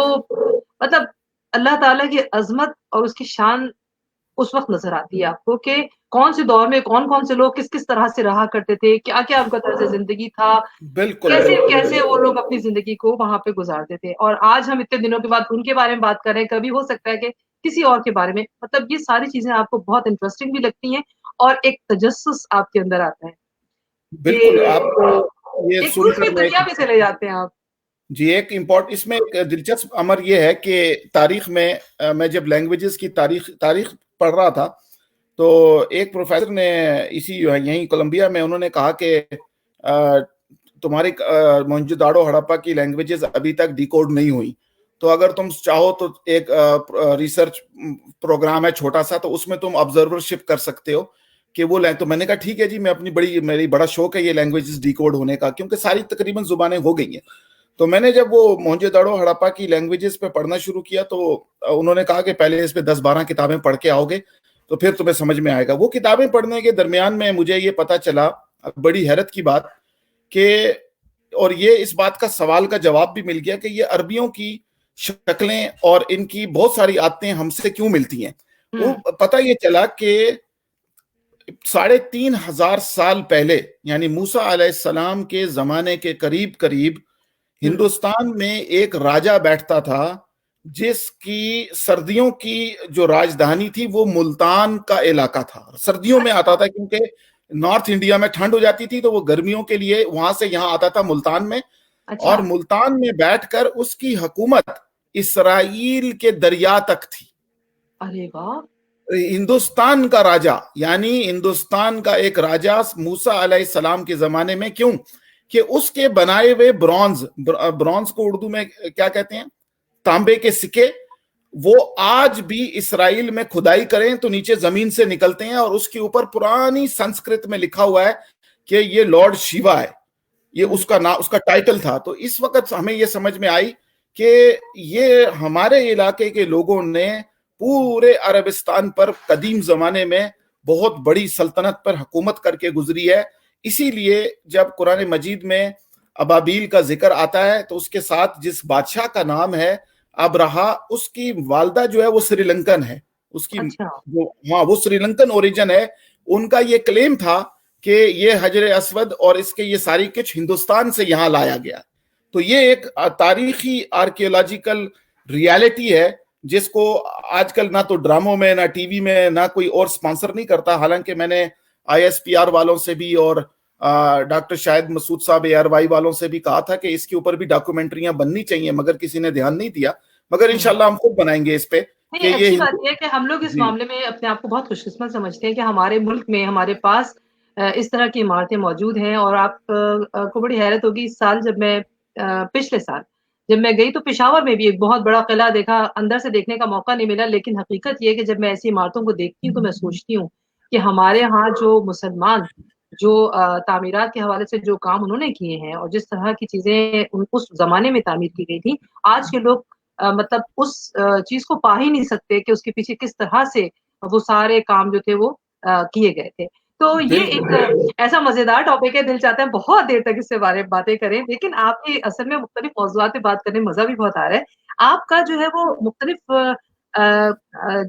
مطلب اللہ تعالیٰ کی عظمت اور اس کی شان اس وقت نظر آتی ہے آپ کو کہ کون سے دور میں کون کون سے لوگ کس کس طرح سے رہا کرتے تھے، کیا کیا ان کا طرز زندگی تھا، بالکل کیسے بالکل کیسے بالکل. وہ لوگ اپنی زندگی کو وہاں پہ گزارتے تھے. اور آج ہم اتنے دنوں کے بعد ان کے بارے میں بات کر رہے ہیں، کبھی ہو سکتا ہے کہ کسی اور کے بارے میں، مطلب یہ ساری چیزیں آپ کو بہت انٹرسٹنگ بھی لگتی ہیں اور ایک تجسس آپ کے اندر آتا ہے کہ بالکل آپ کو یہ ایک سن دوسری کر میں دنیا میں چلے جاتے ہیں آپ. جی ایک اس میں ایک دلچسپ امر یہ ہے کہ تاریخ میں جب لینگویجز کی تاریخ پڑھ رہا تھا تو ایک پروفیسر نے یہیں کولمبیا میں انہوں نے کہا کہ تمہاری موئنجو داڑو ہڑپا کی لینگویجز ابھی تک ڈیکوڈ نہیں ہوئی، تو اگر تم چاہو تو ایک ریسرچ پروگرام ہے چھوٹا سا، تو اس میں تم آبزرورشپ کر سکتے ہو کہ وہ تو میں نے کہا ٹھیک ہے جی، میں میری بڑا شوق ہے یہ لینگویجز ڈیکوڈ ہونے کا، کیونکہ ساری تقریباً زبانیں ہو گئی ہیں. تو میں نے جب وہ موہنجو دڑو ہڑپا کی لینگویجز پہ پڑھنا شروع کیا تو انہوں نے کہا کہ پہلے اس پہ 10-12 کتابیں پڑھ کے آؤ گے تو پھر تمہیں سمجھ میں آئے گا. وہ کتابیں پڑھنے کے درمیان میں مجھے یہ پتا چلا، بڑی حیرت کی بات، کہ اور یہ اس بات کا سوال کا جواب بھی مل گیا کہ یہ عربیوں کی شکلیں اور ان کی بہت ساری عادتیں ہم سے کیوں ملتی ہیں. وہ پتہ یہ چلا کہ 3,500 سال پہلے، یعنی موسیٰ علیہ السلام کے زمانے کے قریب ہندوستان میں ایک راجا بیٹھتا تھا جس کی سردیوں کی جو راجدھانی تھی وہ ملتان کا علاقہ تھا. سردیوں میں آتا تھا کیونکہ نارتھ انڈیا میں ٹھنڈ ہو جاتی تھی، تو وہ گرمیوں کے لیے وہاں سے یہاں آتا تھا ملتان میں، اور ملتان میں بیٹھ کر اس کی حکومت اسرائیل کے دریا تک تھی. ارے واہ، ہندوستان کا راجا، یعنی ہندوستان کا ایک راجا موسیٰ علیہ السلام کے زمانے میں، کیوں کہ اس کے بنائے ہوئے برونز کو اردو میں کیا کہتے ہیں، تانبے کے سکے، وہ آج بھی اسرائیل میں کھدائی کریں تو نیچے زمین سے نکلتے ہیں، اور اس کے اوپر پرانی سنسکرت میں لکھا ہوا ہے کہ یہ لارڈ شیوا ہے، یہ اس کا ٹائٹل تھا. تو اس وقت ہمیں یہ سمجھ میں آئی کہ یہ ہمارے علاقے کے لوگوں نے پورے عربستان پر قدیم زمانے میں بہت بڑی سلطنت پر حکومت کر کے گزری ہے. اسی لیے جب قرآن مجید میں ابابیل کا ذکر آتا ہے تو اس کے ساتھ جس بادشاہ کا نام ہے اب رہا اس کی والدہ جو ہے وہ سری لنکن ہے, اس کی اچھا ہاں وہ سری لنکن اوریجن ہے. ان کا یہ کلیم تھا کہ یہ حجر اسود اور اس کے یہ ساری کچھ ہندوستان سے یہاں لایا گیا. تو یہ ایک تاریخی آرکیولوجیکل ریالٹی ہے جس کو آج کل نہ تو ڈراموں میں نہ ٹی وی میں نہ کوئی اور سپانسر نہیں کرتا. حالانکہ میں نے آئی ایس پی آر والوں سے بھی اور ڈاکٹر شاہد مسعود صاحب اے آر وائی والوں سے بھی کہا تھا کہ اس کے اوپر بھی ڈاکومنٹریاں بننی چاہیے, مگر کسی نے دھیان نہیں دیا. مگر انشاءاللہ ہم خود بنائیں گے اس پہ کہ نہیں, یہ اچھی بات یہ ہے کہ ہم لوگ اس جی معاملے میں اپنے آپ کو بہت خوش قسمت سمجھتے ہیں کہ ہمارے ملک میں ہمارے پاس اس طرح کی عمارتیں موجود ہیں. اور آپ کو بڑی حیرت ہوگی, اس سال جب میں پچھلے سال جب میں گئی تو پشاور میں بھی ایک بہت بڑا قلعہ دیکھا. اندر سے دیکھنے کا موقع نہیں ملا, لیکن حقیقت یہ ہے کہ جب میں ایسی عمارتوں کو دیکھتی ہوں تو میں سوچتی ہوں کہ ہمارے ہاں جو مسلمان جو تعمیرات کے حوالے سے جو کام انہوں نے کیے ہیں اور جس طرح کی چیزیں اس زمانے میں تعمیر کی گئی تھی, آج کے لوگ مطلب اس چیز کو پا ہی نہیں سکتے کہ اس کے پیچھے کس طرح سے وہ سارے کام جو تھے وہ کیے گئے تھے. تو یہ بالکل ایک ایسا مزیدار ٹاپک ہے, دل چاہتا ہے بہت دیر تک اس سے بارے میں باتیں کریں, لیکن آپ کی اصل میں مختلف موضوعات پہ بات کرنے میں مزہ بھی بہت آ رہا ہے. آپ کا جو ہے وہ مختلف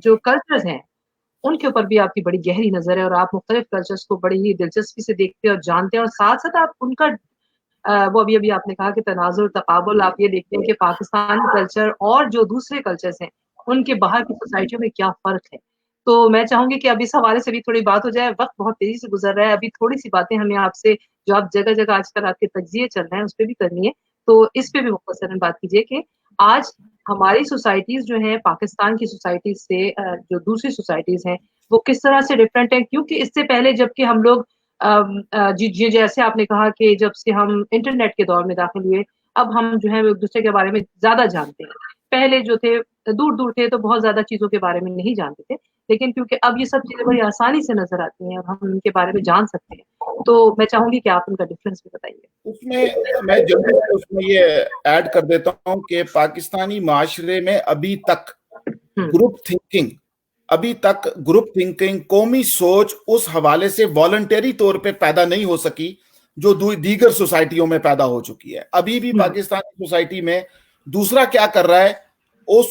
جو کلچرز ہیں ان کے اوپر بھی آپ کی بڑی گہری نظر ہے, اور آپ مختلف کلچرز کو بڑی ہی دلچسپی سے دیکھتے ہیں اور جانتے ہیں, اور ساتھ ساتھ آپ ان کا وہ ابھی آپ نے کہا کہ تناظر تقابل, آپ یہ دیکھتے ہیں کہ پاکستانی کلچر اور جو دوسرے کلچرز ہیں ان کے باہر کی سوسائٹیوں میں کیا فرق ہے. تو میں چاہوں گی کہ اب اس حوالے سے بھی تھوڑی بات ہو جائے. وقت بہت تیزی سے گزر رہا ہے, ابھی تھوڑی سی باتیں ہمیں آپ سے جو آپ جگہ جگہ آج کل آپ کے تجزیے چل رہے ہیں اس پہ بھی کرنی ہے, تو اس پہ بھی مختصراً بات کیجیے کہ آج ہماری سوسائٹیز جو ہیں پاکستان کی سوسائٹیز سے جو دوسری سوسائٹیز ہیں وہ کس طرح سے ڈفرینٹ ہیں. کیونکہ اس سے پہلے جب کہ ہم لوگ جی جیسے آپ نے کہا کہ جب سے ہم انٹرنیٹ کے دور میں داخل ہوئے, اب ہم جو ہے ایک دوسرے کے بارے میں زیادہ جانتے ہیں. پہلے جو تھے دور دور تھے تو بہت زیادہ چیزوں کے بارے میں نہیں جانتے تھے, لیکن کیونکہ اب یہ سب چیزیں بڑی آسانی سے نظر آتی ہیں اور ہم ان کے بارے میں جان سکتے ہیں, تو میں چاہوں گی کہ آپ ان کا ڈفرینس بھی بتائیے. اس میں جلدی سے اس میں یہ ایڈ کر دیتا ہوں کہ پاکستانی معاشرے میں ابھی تک گروپ تھنکنگ قومی سوچ اس حوالے سے والنٹری طور پہ پیدا نہیں ہو سکی جو دیگر سوسائٹیوں میں پیدا ہو چکی ہے. ابھی بھی پاکستانی سوسائٹی میں دوسرا کیا کر رہا ہے اس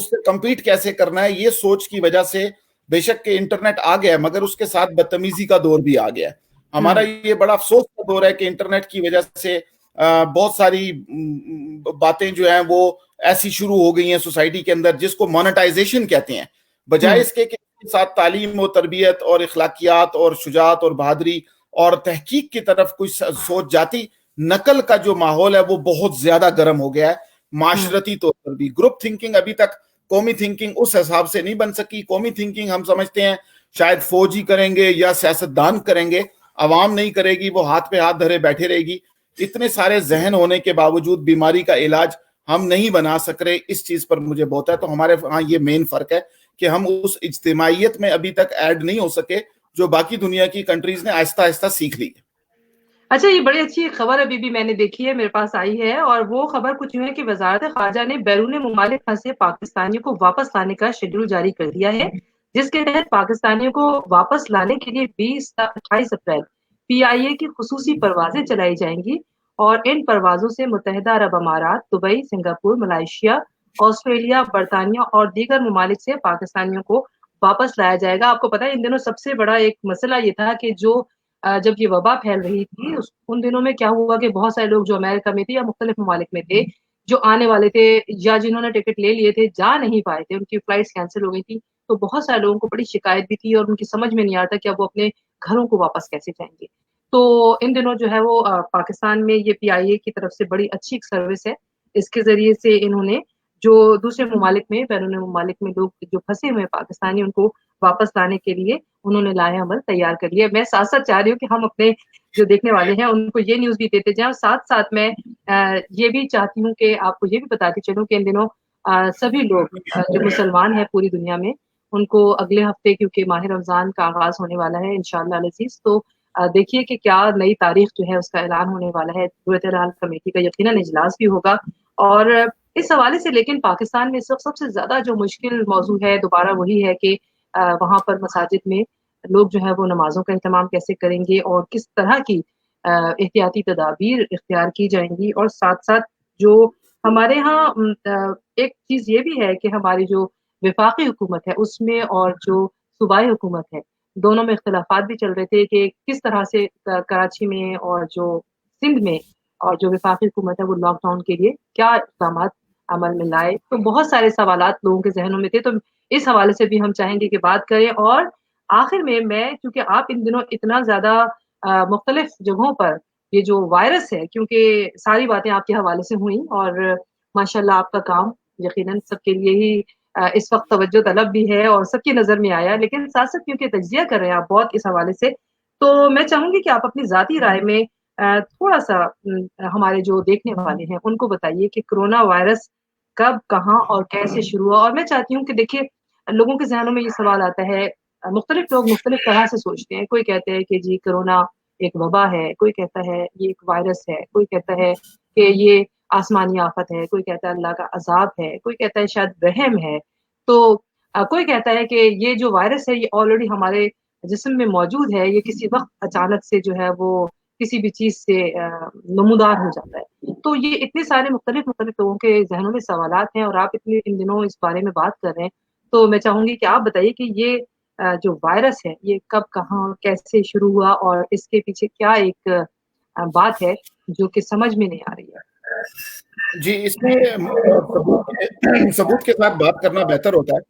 سے کمپیٹ کیسے کرنا ہے, یہ سوچ کی وجہ سے بے شک کہ انٹرنیٹ آ گیا ہے مگر اس کے ساتھ بدتمیزی کا دور بھی آ گیا ہے. ہمارا یہ بڑا افسوس کا دور ہے کہ انٹرنیٹ کی وجہ سے بہت ساری باتیں جو ہیں وہ ایسی شروع ہو گئی ہیں سوسائٹی کے اندر جس کو مونیٹائزیشن کہتے ہیں, بجائے اس کے ساتھ تعلیم و تربیت اور اخلاقیات اور شجاعت اور بہادری اور تحقیق کی طرف کچھ سوچ جاتی. نقل کا جو ماحول ہے وہ بہت زیادہ گرم ہو گیا ہے معاشرتی طور پر بھی. گروپ تھنکنگ ابھی تک قومی تھنکنگ اس حساب سے نہیں بن سکی. قومی تھنکنگ ہم سمجھتے ہیں شاید فوجی کریں گے یا سیاستدان کریں گے, عوام نہیں کرے گی, وہ ہاتھ پہ ہاتھ دھرے بیٹھے رہے گی. اتنے سارے ذہن ہونے کے باوجود بیماری کا علاج ہم نہیں بنا سک رہے, اس چیز پر مجھے بہت ہے. تو ہمارے ہاں یہ مین فرق ہے کہ ہم اس اجتماعیت میں ابھی تک ایڈ نہیں ہو سکے جو باقی دنیا کی کنٹریز نے آہستہ آہستہ سیکھ لی. اچھا, یہ بڑی اچھی خبر ابھی بھی میں نے دیکھی ہے, میرے پاس آئی ہے, اور وہ خبر کچھ یوں ہے کہ وزارت خارجہ نے بیرون ممالک پھنسے پاکستانیوں کو واپس لانے کا شیڈول جاری کر دیا ہے, جس کے تحت پاکستانیوں کو واپس لانے کے لیے 20 تا 28 اپریل پی آئی اے کی خصوصی پروازیں چلائی جائیں گی, اور ان پروازوں سے متحدہ عرب امارات, دبئی, سنگاپور, ملائیشیا, آسٹریلیا, برطانیہ اور دیگر ممالک سے پاکستانیوں کو واپس لایا جائے گا. آپ کو پتا ہے ان دنوں سب سے بڑا ایک مسئلہ یہ تھا کہ جو جب یہ وبا پھیل رہی تھی ان دنوں میں کیا ہوا کہ بہت سارے لوگ جو امریکہ میں تھے یا مختلف ممالک میں تھے جو آنے والے تھے یا جنہوں نے ٹکٹ لے لیے تھے جا نہیں پائے تھے, ان کی فلائٹس کینسل ہو گئی تھی. تو بہت سارے لوگوں کو بڑی شکایت بھی تھی اور ان کی سمجھ میں نہیں آتا کہ اب وہ اپنے گھروں کو واپس کیسے جائیں گے. تو ان دنوں جو ہے وہ پاکستان میں یہ پی آئی اے کی طرف سے بڑی اچھی ایک سروس ہے. اس کے ذریعے سے انہوں نے جو دوسرے ممالک میں بیرون ممالک میں لوگ جو پھنسے ہوئے پاکستانی ان کو واپس لانے کے لیے انہوں نے لائحہ عمل تیار کر لیا. میں ساتھ ساتھ چاہ رہی ہوں کہ ہم اپنے جو دیکھنے والے ہیں ان کو یہ نیوز بھی دیتے جائیں, اور ساتھ ساتھ میں یہ بھی چاہتی ہوں کہ آپ کو یہ بھی بتاتی چلوں کہ ان دنوں سبھی لوگ جو مسلمان ہیں پوری دنیا میں ان کو اگلے ہفتے کیونکہ ماہ رمضان کا آغاز ہونے والا ہے انشاءاللہ العزیز, تو دیکھیے کہ کیا نئی تاریخ جو ہے اس کا اعلان ہونے والا ہے. صورتحال کمیٹی کا یقیناً اجلاس بھی ہوگا, اور اس حوالے سے لیکن پاکستان میں سب سے زیادہ جو مشکل موضوع ہے دوبارہ وہی ہے کہ وہاں پر مساجد میں لوگ جو ہے وہ نمازوں کا اہتمام کیسے کریں گے اور کس طرح کی احتیاطی تدابیر اختیار کی جائیں گی, اور ساتھ ساتھ جو ہمارے ہاں ایک چیز یہ بھی ہے کہ ہماری جو وفاقی حکومت ہے اس میں اور جو صوبائی حکومت ہے دونوں میں اختلافات بھی چل رہے تھے کہ کس طرح سے کراچی میں اور جو سندھ میں اور جو وفاقی حکومت ہے وہ لاک ڈاؤن کے لیے کیا اقدامات عمل میں لائے. تو بہت سارے سوالات لوگوں کے ذہنوں میں تھے, تو اس حوالے سے بھی ہم چاہیں گے کہ بات کریں. اور آخر میں کیونکہ آپ ان دنوں اتنا زیادہ مختلف جگہوں پر یہ جو وائرس ہے, کیونکہ ساری باتیں آپ کے حوالے سے ہوئیں اور ماشاءاللہ آپ کا کام یقیناً سب کے لیے ہی اس وقت توجہ طلب بھی ہے اور سب کی نظر میں آیا, لیکن ساتھ ساتھ کیونکہ تجزیہ کر رہے ہیں آپ بہت اس حوالے سے, تو میں چاہوں گی کہ آپ اپنی ذاتی رائے میں تھوڑا سا ہمارے جو دیکھنے والے ہیں ان کو بتائیے کہ کرونا وائرس کب, کہاں اور کیسے شروع ہوا. اور میں چاہتی ہوں کہ دیکھیے لوگوں کے ذہنوں میں یہ سوال آتا ہے, مختلف لوگ مختلف طرح سے سوچتے ہیں. کوئی کہتے ہیں کہ جی کرونا ایک وبا ہے, کوئی کہتا ہے یہ ایک وائرس ہے, کوئی کہتا ہے کہ یہ آسمانی آفت ہے, کوئی کہتا ہے اللہ کا عذاب ہے, کوئی کہتا ہے شاید رحم ہے, تو کوئی کہتا ہے کہ یہ جو وائرس ہے یہ آلریڈی ہمارے جسم میں موجود ہے, یہ کسی وقت اچانک سے جو ہے وہ کسی بھی چیز سے نمودار ہو جاتا ہے. تو یہ اتنے سارے مختلف لوگوں کے ذہنوں میں سوالات ہیں اور آپ اتنے ان دنوں اس بارے میں بات کر رہے ہیں, تو میں چاہوں گی کہ آپ بتائیے کہ یہ جو وائرس ہے یہ کب, کہاں, کیسے شروع ہوا اور اس کے پیچھے کیا ایک بات ہے جو کہ سمجھ میں نہیں آ رہی ہے. جی, اس میں ثبوت کے ساتھ بات کرنا بہتر ہوتا ہے.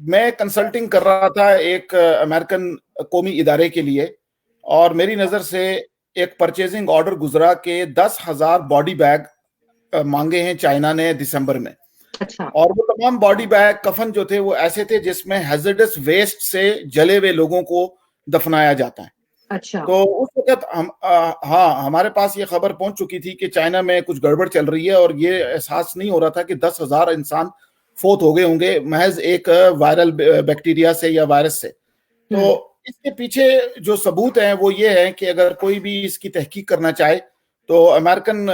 میں کنسلٹنگ کر رہا تھا ایک امریکن قومی ادارے کے لیے, اور میری نظر سے ایک پرچیزنگ آرڈر گزرا کہ 10,000 باڈی بیگ مانگے ہیں چائنا نے دسمبر میں. اچھا, اور وہ تمام باڈی بیگ کفن جو تھے وہ ایسے تھے جس میں ہیزرڈس ویسٹ سے جلے ہوئے لوگوں کو دفنایا جاتا ہے. اچھا, تو اس وقت ہمارے پاس یہ خبر پہنچ چکی تھی کہ چائنا میں کچھ گڑبڑ چل رہی ہے, اور یہ احساس نہیں ہو رہا تھا کہ 10,000 انسان فوت ہو گئے ہوں گے محض ایک وائرل بیکٹیریا سے یا وائرس سے. تو اس کے پیچھے جو ثبوت ہیں وہ یہ ہے کہ اگر کوئی بھی اس کی تحقیق کرنا چاہے تو امریکن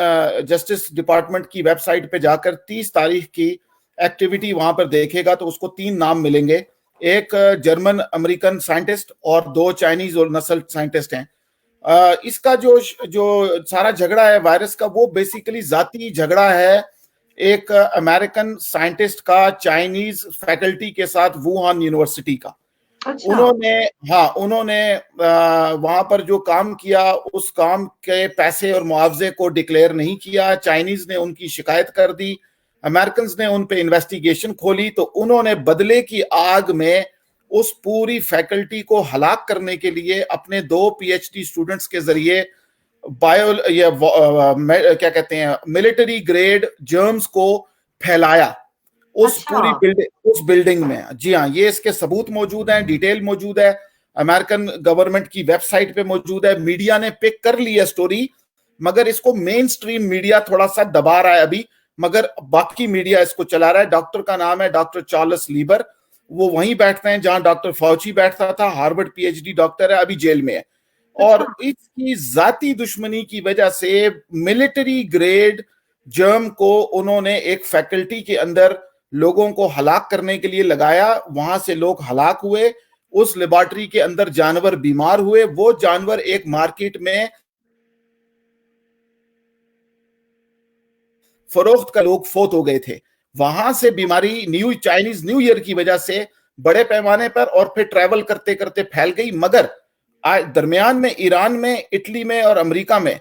جسٹس ڈپارٹمنٹ کی ویب سائٹ پہ جا کر 30 تاریخ کی ایکٹیویٹی وہاں پر دیکھے گا تو اس کو 3 نام ملیں گے. ایک جرمن امریکن سائنٹسٹ اور 2 چائنیز اور نسل سائنٹسٹ ہیں. اس کا جو سارا جھگڑا ہے وائرس کا, وہ بیسیکلی ذاتی جھگڑا ہے ایک امریکن سائنٹسٹ کا چائنیز فیکلٹی کے ساتھ ووہان یونیورسٹی کا. انہوں نے وہاں پر جو کام کیا اس کام کے پیسے اور معاوضے کو ڈکلیئر نہیں کیا. چائنیز نے ان کی شکایت کر دی, امریکنز نے ان پہ انویسٹیگیشن کھولی, تو انہوں نے بدلے کی آگ میں اس پوری فیکلٹی کو ہلاک کرنے کے لیے اپنے 2 PhD اسٹوڈنٹس کے ذریعے کیا کہتے ہیں ملٹری گریڈ جرمز کو پھیلایا اس پوری بلڈنگ میں. جی ہاں, یہ اس کے ثبوت موجود ہیں, ڈیٹیل موجود ہے, امریکن گورنمنٹ کی ویب سائٹ پہ موجود ہے. میڈیا نے پک کر لی ہے سٹوری, مگر اس کو مین سٹریم میڈیا تھوڑا سا دبا رہا ہے ابھی, مگر باقی میڈیا اس کو چلا رہا ہے. ڈاکٹر کا نام ہے ڈاکٹر چارلس لیبر, وہ وہیں بیٹھتے ہیں جہاں ڈاکٹر فاؤچی بیٹھتا تھا, ہارورڈ PhD ڈاکٹر ہے, ابھی جیل میں ہے. اور اس کی ذاتی دشمنی کی وجہ سے ملٹری گریڈ جرم کو انہوں نے ایک فیکلٹی کے اندر لوگوں کو ہلاک کرنے کے لیے لگایا. وہاں سے لوگ ہلاک ہوئے, اس لیبارٹری کے اندر جانور بیمار ہوئے, وہ جانور ایک مارکیٹ میں فروخت کا لوگ فوت ہو گئے تھے. وہاں سے بیماری چائنیز نیو ایئر کی وجہ سے بڑے پیمانے پر اور پھر ٹریول کرتے کرتے پھیل گئی. مگر درمیان میں ایران میں, اٹلی میں اور امریکہ میں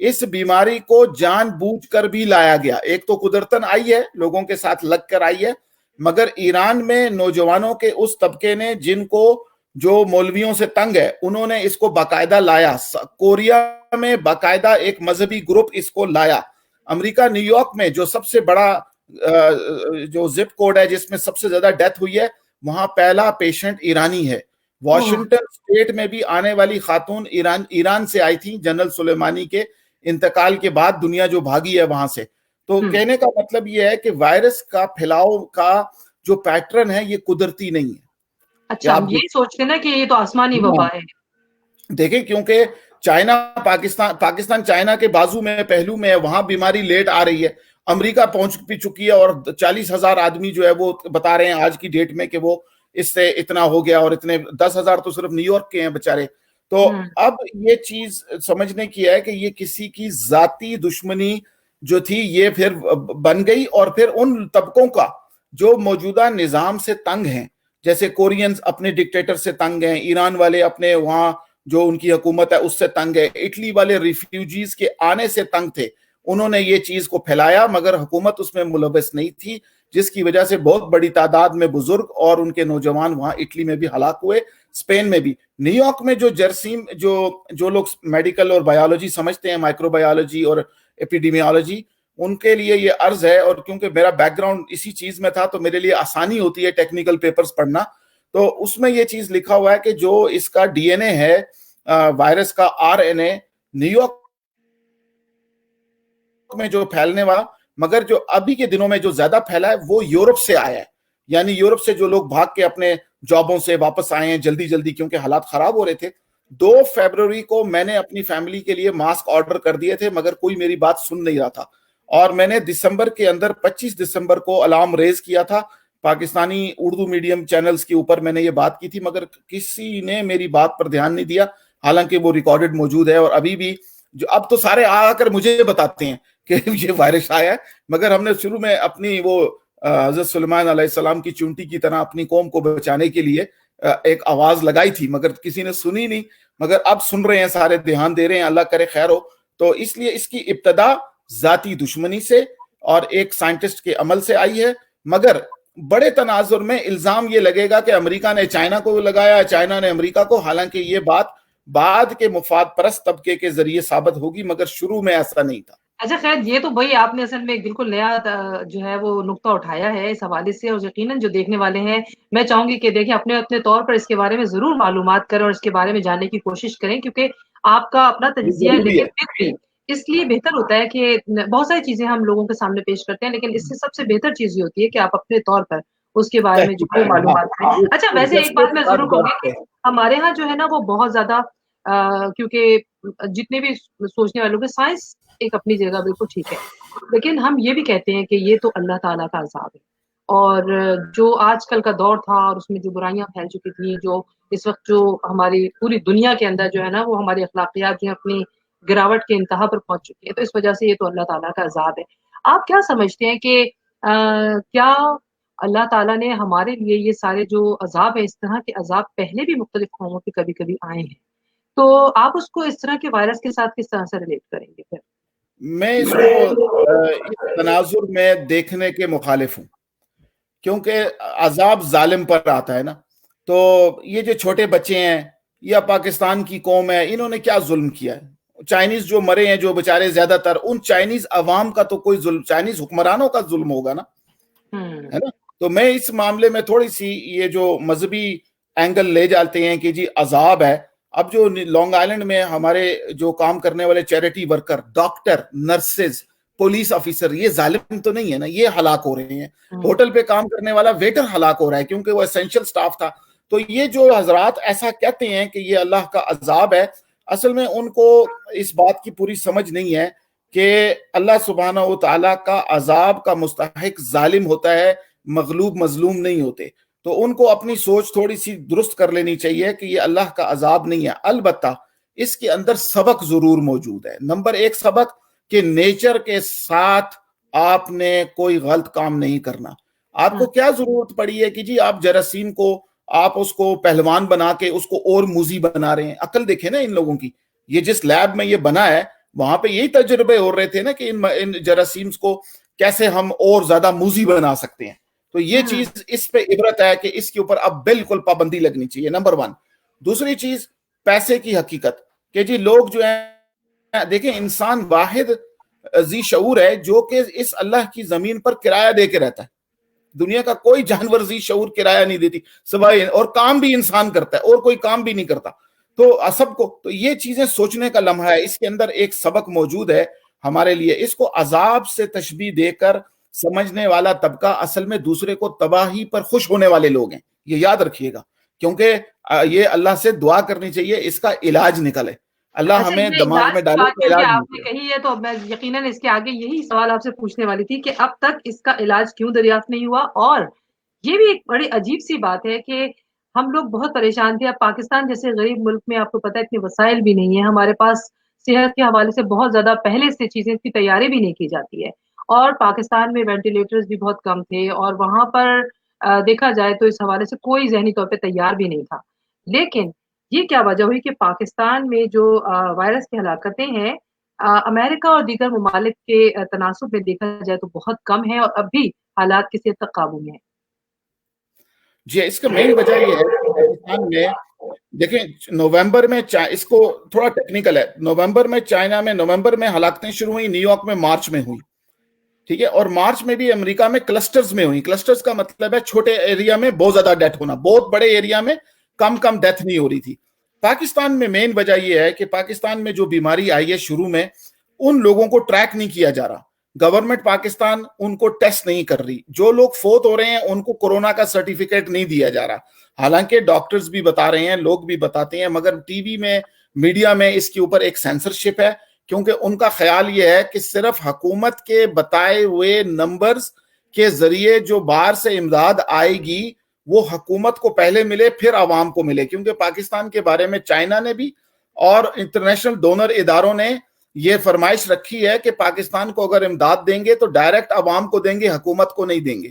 اس بیماری کو جان بوجھ کر بھی لایا گیا. ایک تو قدرتاً آئی ہے, لوگوں کے ساتھ لگ کر آئی ہے, مگر ایران میں نوجوانوں کے اس طبقے نے جن کو جو مولویوں سے تنگ ہے انہوں نے اس کو باقاعدہ لایا. کوریا میں باقاعدہ ایک مذہبی گروپ اس کو لایا. امریکہ نیو یارک میں جو سب سے بڑا جو زپ کوڈ ہے جس میں سب سے زیادہ ڈیتھ ہوئی ہے, وہاں پہلا پیشنٹ ایرانی ہے. واشنگٹن اسٹیٹ میں بھی آنے والی خاتون ایران سے آئی تھی جنرل سلیمانی کے انتقال کے بعد, دنیا جو بھاگی ہے وہاں سے. تو کہنے کا مطلب یہ ہے کہ وائرس کا پھیلاؤ کا جو پیٹرن ہے یہ قدرتی نہیں ہے. اچھا, ہم یہی سوچتے ہیں نا کہ یہ تو آسمانی وبا ہے. دیکھیں کیونکہ چائنا پاکستان چائنا کے بازو میں پہلو میں ہے, وہاں بیماری لیٹ آ رہی ہے. امریکہ پہنچ بھی چکی ہے اور 40,000 آدمی جو ہے وہ بتا رہے ہیں آج کی ڈیٹ میں کہ وہ اس سے اتنا ہو گیا, اور اتنے 10,000 تو صرف نیو یارک کے ہیں بچارے. تو اب یہ چیز سمجھنے کی ہے کہ یہ کسی کی ذاتی دشمنی جو تھی یہ پھر بن گئی, اور پھر ان طبقوں کا جو موجودہ نظام سے تنگ ہیں, جیسے کورینز اپنے ڈکٹیٹر سے تنگ ہیں, ایران والے اپنے وہاں جو ان کی حکومت ہے اس سے تنگ ہے, اٹلی والے ریفیوجیز کے آنے سے تنگ تھے, انہوں نے یہ چیز کو پھیلایا مگر حکومت اس میں ملوث نہیں تھی, جس کی وجہ سے بہت بڑی تعداد میں بزرگ اور ان کے نوجوان وہاں اٹلی میں بھی ہلاک ہوئے, اسپین میں بھی. نیو یارک میں جو جرسیم جو لوگ میڈیکل اور بایولوجی سمجھتے ہیں, مائکرو بایولوجی اور ایپیڈیمیولوجی, ان کے لیے یہ عرض ہے, اور کیونکہ میرا بیک گراؤنڈ اسی چیز میں تھا تو میرے لیے آسانی ہوتی ہے ٹیکنیکل پیپرز پڑھنا, تو اس میں یہ چیز لکھا ہوا ہے کہ جو اس کا ڈی این اے ہے وائرس کا, R N A, New York میں جو پھیلنے والا, مگر جو ابھی کے دنوں میں جو زیادہ پھیلا ہے وہ یورپ سے آیا ہے, یعنی یورپ سے جو لوگ بھاگ کے اپنے جابوں سے واپس آئے ہیں جلدی جلدی کیونکہ حالات خراب ہو رہے تھے. 2 فروری کو میں نے اپنی فیملی کے لیے ماسک آرڈر کر دیے تھے مگر کوئی میری بات سن نہیں رہا تھا, اور میں نے دسمبر کے اندر 25 دسمبر کو الارم ریز کیا تھا پاکستانی اردو میڈیم چینلز کے اوپر, میں نے یہ بات کی تھی مگر کسی نے میری بات پر دھیان نہیں دیا, حالانکہ وہ ریکارڈڈ موجود ہے. اور ابھی بھی جو اب تو سارے آ کر مجھے بتاتے ہیں کہ یہ وائرس آیا ہے, مگر ہم نے شروع میں اپنی وہ حضرت سلیمان علیہ السلام کی چونٹی کی طرح اپنی قوم کو بچانے کے لیے ایک آواز لگائی تھی مگر کسی نے سنی نہیں, مگر اب سن رہے ہیں سارے, دھیان دے رہے ہیں, اللہ کرے خیر ہو. تو اس لیے اس کی ابتدا ذاتی دشمنی سے اور ایک سائنٹسٹ کے عمل سے آئی ہے, مگر بڑے تناظر میں الزام یہ لگے گا کہ امریکہ نے چائنا کو لگایا, چائنا نے امریکہ کو, حالانکہ یہ بات بعد کے مفاد پرست طبقے کے ذریعے ثابت ہوگی مگر شروع میں ایسا نہیں تھا. اچھا خیر, یہ تو بھائی آپ نے اصل میں ایک بالکل نیا جو ہے وہ نقطہ اٹھایا ہے اس حوالے سے, اور یقیناً جو دیکھنے والے ہیں میں چاہوں گی کہ دیکھیں اپنے اپنے طور پر اس کے بارے میں ضرور معلومات کریں اور اس کے بارے میں جاننے کی کوشش کریں, کیونکہ آپ کا اپنا تجزیہ ہے, لیکن پھر بھی اس لیے بہتر ہوتا ہے کہ بہت ساری چیزیں ہم لوگوں کے سامنے پیش کرتے ہیں, لیکن اس سے سب سے بہتر چیز یہ ہوتی ہے کہ آپ اپنے طور پر اس کے بارے میں جو ہے معلومات کریں. اچھا ویسے ایک بات میں ضرور کہوں گی کہ ہمارے ہاں جو ہے نا وہ بہت زیادہ کیونکہ جتنے بھی سوچنے والوں کے, سائنس ایک اپنی جگہ بالکل ٹھیک ہے, لیکن ہم یہ بھی کہتے ہیں کہ یہ تو اللہ تعالیٰ کا عذاب ہے, اور جو آج کل کا دور تھا اور اس میں جو برائیاں پھیل چکی تھیں, جو اس وقت جو ہماری پوری دنیا کے اندر جو ہے نا وہ ہماری اخلاقیات جو ہے اپنی گراوٹ کے انتہا پر پہنچ چکی ہے, تو اس وجہ سے یہ تو اللہ تعالیٰ کا عذاب ہے. آپ کیا سمجھتے ہیں کہ کیا اللہ تعالیٰ نے ہمارے لیے یہ سارے جو عذاب ہے, اس طرح کے عذاب پہلے بھی مختلف قوموں پہ کبھی کبھی آئے ہیں, تو آپ اس کو اس طرح کے وائرس کے ساتھ کس طرح سے ریلیٹ کریں گے پھر؟ میں اس کو اس تناظر میں دیکھنے کے مخالف ہوں, کیونکہ عذاب ظالم پر آتا ہے نا. تو یہ جو چھوٹے بچے ہیں یا پاکستان کی قوم ہے, انہوں نے کیا ظلم کیا ہے؟ چائنیز جو مرے ہیں جو بےچارے زیادہ تر, ان چائنیز عوام کا تو کوئی ظلم, چائنیز حکمرانوں کا ظلم ہوگا نا, ہے نا. تو میں اس معاملے میں تھوڑی سی یہ جو مذہبی اینگل لے جاتے ہیں کہ جی عذاب ہے. اب جو لانگ آئلینڈ میں ہمارے جو کام کرنے والے charity worker, doctor, nurses, police officer, یہ ظالم تو نہیں ہے نا, یہ ہلاک ہو رہے ہیں. ہوٹل پہ کام کرنے والا ویٹر ہلاک ہو رہا ہے کیونکہ وہ اسینشل سٹاف تھا. تو یہ جو حضرات ایسا کہتے ہیں کہ یہ اللہ کا عذاب ہے, اصل میں ان کو اس بات کی پوری سمجھ نہیں ہے کہ اللہ سبحانہ و تعالیٰ کا عذاب کا مستحق ظالم ہوتا ہے, مغلوب مظلوم نہیں ہوتے. تو ان کو اپنی سوچ تھوڑی سی درست کر لینی چاہیے کہ یہ اللہ کا عذاب نہیں ہے. البتہ اس کے اندر سبق ضرور موجود ہے. نمبر 1 سبق کہ نیچر کے ساتھ آپ نے کوئی غلط کام نہیں کرنا. آپ کو کیا ضرورت پڑی ہے کہ جی آپ جراثیم کو آپ اس کو پہلوان بنا کے اس کو اور موذی بنا رہے ہیں؟ عقل دیکھیں نا ان لوگوں کی. یہ جس لیب میں یہ بنا ہے وہاں پہ یہی تجربے ہو رہے تھے نا کہ ان جراثیمز کو کیسے ہم اور زیادہ موذی بنا سکتے ہیں. تو یہ چیز اس پہ عبرت ہے کہ اس کے اوپر اب بالکل پابندی لگنی چاہیے, نمبر 1. دوسری چیز پیسے کی حقیقت کہ جی لوگ جو ہیں, دیکھیں انسان واحد ذی شعور ہے جو کہ اس اللہ کی زمین پر کرایہ دے کے رہتا ہے. دنیا کا کوئی جانور ذی شعور کرایہ نہیں دیتی سوائے, اور کام بھی انسان کرتا ہے اور کوئی کام بھی نہیں کرتا. تو سب کو, تو یہ چیزیں سوچنے کا لمحہ ہے. اس کے اندر ایک سبق موجود ہے ہمارے لیے. اس کو عذاب سے تشبیہ دے کر سمجھنے والا طبقہ اصل میں دوسرے کو تباہی پر خوش ہونے والے لوگ ہیں, یہ یاد رکھیے گا. کیونکہ یہ اللہ سے دعا کرنی چاہیے اس کا علاج نکلے. اللہ ہمیں دماغ میں ڈالے کہ علاج آپ نے کہی ہے, تو میں یقیناً اس کے آگے یہی سوال آپ سے پوچھنے والی تھی کہ اب تک اس کا علاج کیوں دریافت نہیں ہوا. اور یہ بھی ایک بڑی عجیب سی بات ہے کہ ہم لوگ بہت پریشان تھے. اب پاکستان جیسے غریب ملک میں آپ کو پتہ ہے اتنے وسائل بھی نہیں ہے, ہمارے پاس صحت کے حوالے سے بہت زیادہ پہلے سے چیزیں کی تیاری بھی نہیں کی جاتی ہے، اور پاکستان میں وینٹیلیٹرز بھی بہت کم تھے، اور وہاں پر دیکھا جائے تو اس حوالے سے کوئی ذہنی طور پہ تیار بھی نہیں تھا. لیکن یہ کیا وجہ ہوئی کہ پاکستان میں جو وائرس کی ہلاکتیں ہیں امریکہ اور دیگر ممالک کے تناسب میں دیکھا جائے تو بہت کم ہے، اور اب بھی حالات کسی حد تک قابو میں ہیں؟ جی، اس کا مین وجہ یہ ہے کہ پاکستان میں دیکھیں نومبر میں اس کو تھوڑا ٹیکنیکل ہے، چائنا میں نومبر میں ہلاکتیں شروع ہوئی، نیو یارک میں مارچ میں ہوئی، ٹھیک ہے، اور مارچ میں بھی امریکہ میں کلسٹرز میں ہوئی. کلسٹرز کا مطلب ہے چھوٹے ایریا میں بہت زیادہ ڈیتھ ہونا، بہت بڑے ایریا میں کم ڈیتھ نہیں ہو رہی تھی. پاکستان میں مین وجہ یہ ہے کہ پاکستان میں جو بیماری آئی ہے شروع میں ان لوگوں کو ٹریک نہیں کیا جا رہا. گورنمنٹ پاکستان ان کو ٹیسٹ نہیں کر رہی. جو لوگ فوت ہو رہے ہیں ان کو کورونا کا سرٹیفکیٹ نہیں دیا جا رہا. حالانکہ ڈاکٹرز بھی بتا رہے ہیں، لوگ بھی بتاتے ہیں، مگر ٹی وی میں میڈیا میں اس کے اوپر ایک سینسرشپ ہے، کیونکہ ان کا خیال یہ ہے کہ صرف حکومت کے بتائے ہوئے نمبرز کے ذریعے جو باہر سے امداد آئے گی وہ حکومت کو پہلے ملے پھر عوام کو ملے. کیونکہ پاکستان کے بارے میں چائنا نے بھی اور انٹرنیشنل ڈونر اداروں نے یہ فرمائش رکھی ہے کہ پاکستان کو اگر امداد دیں گے تو ڈائریکٹ عوام کو دیں گے، حکومت کو نہیں دیں گے.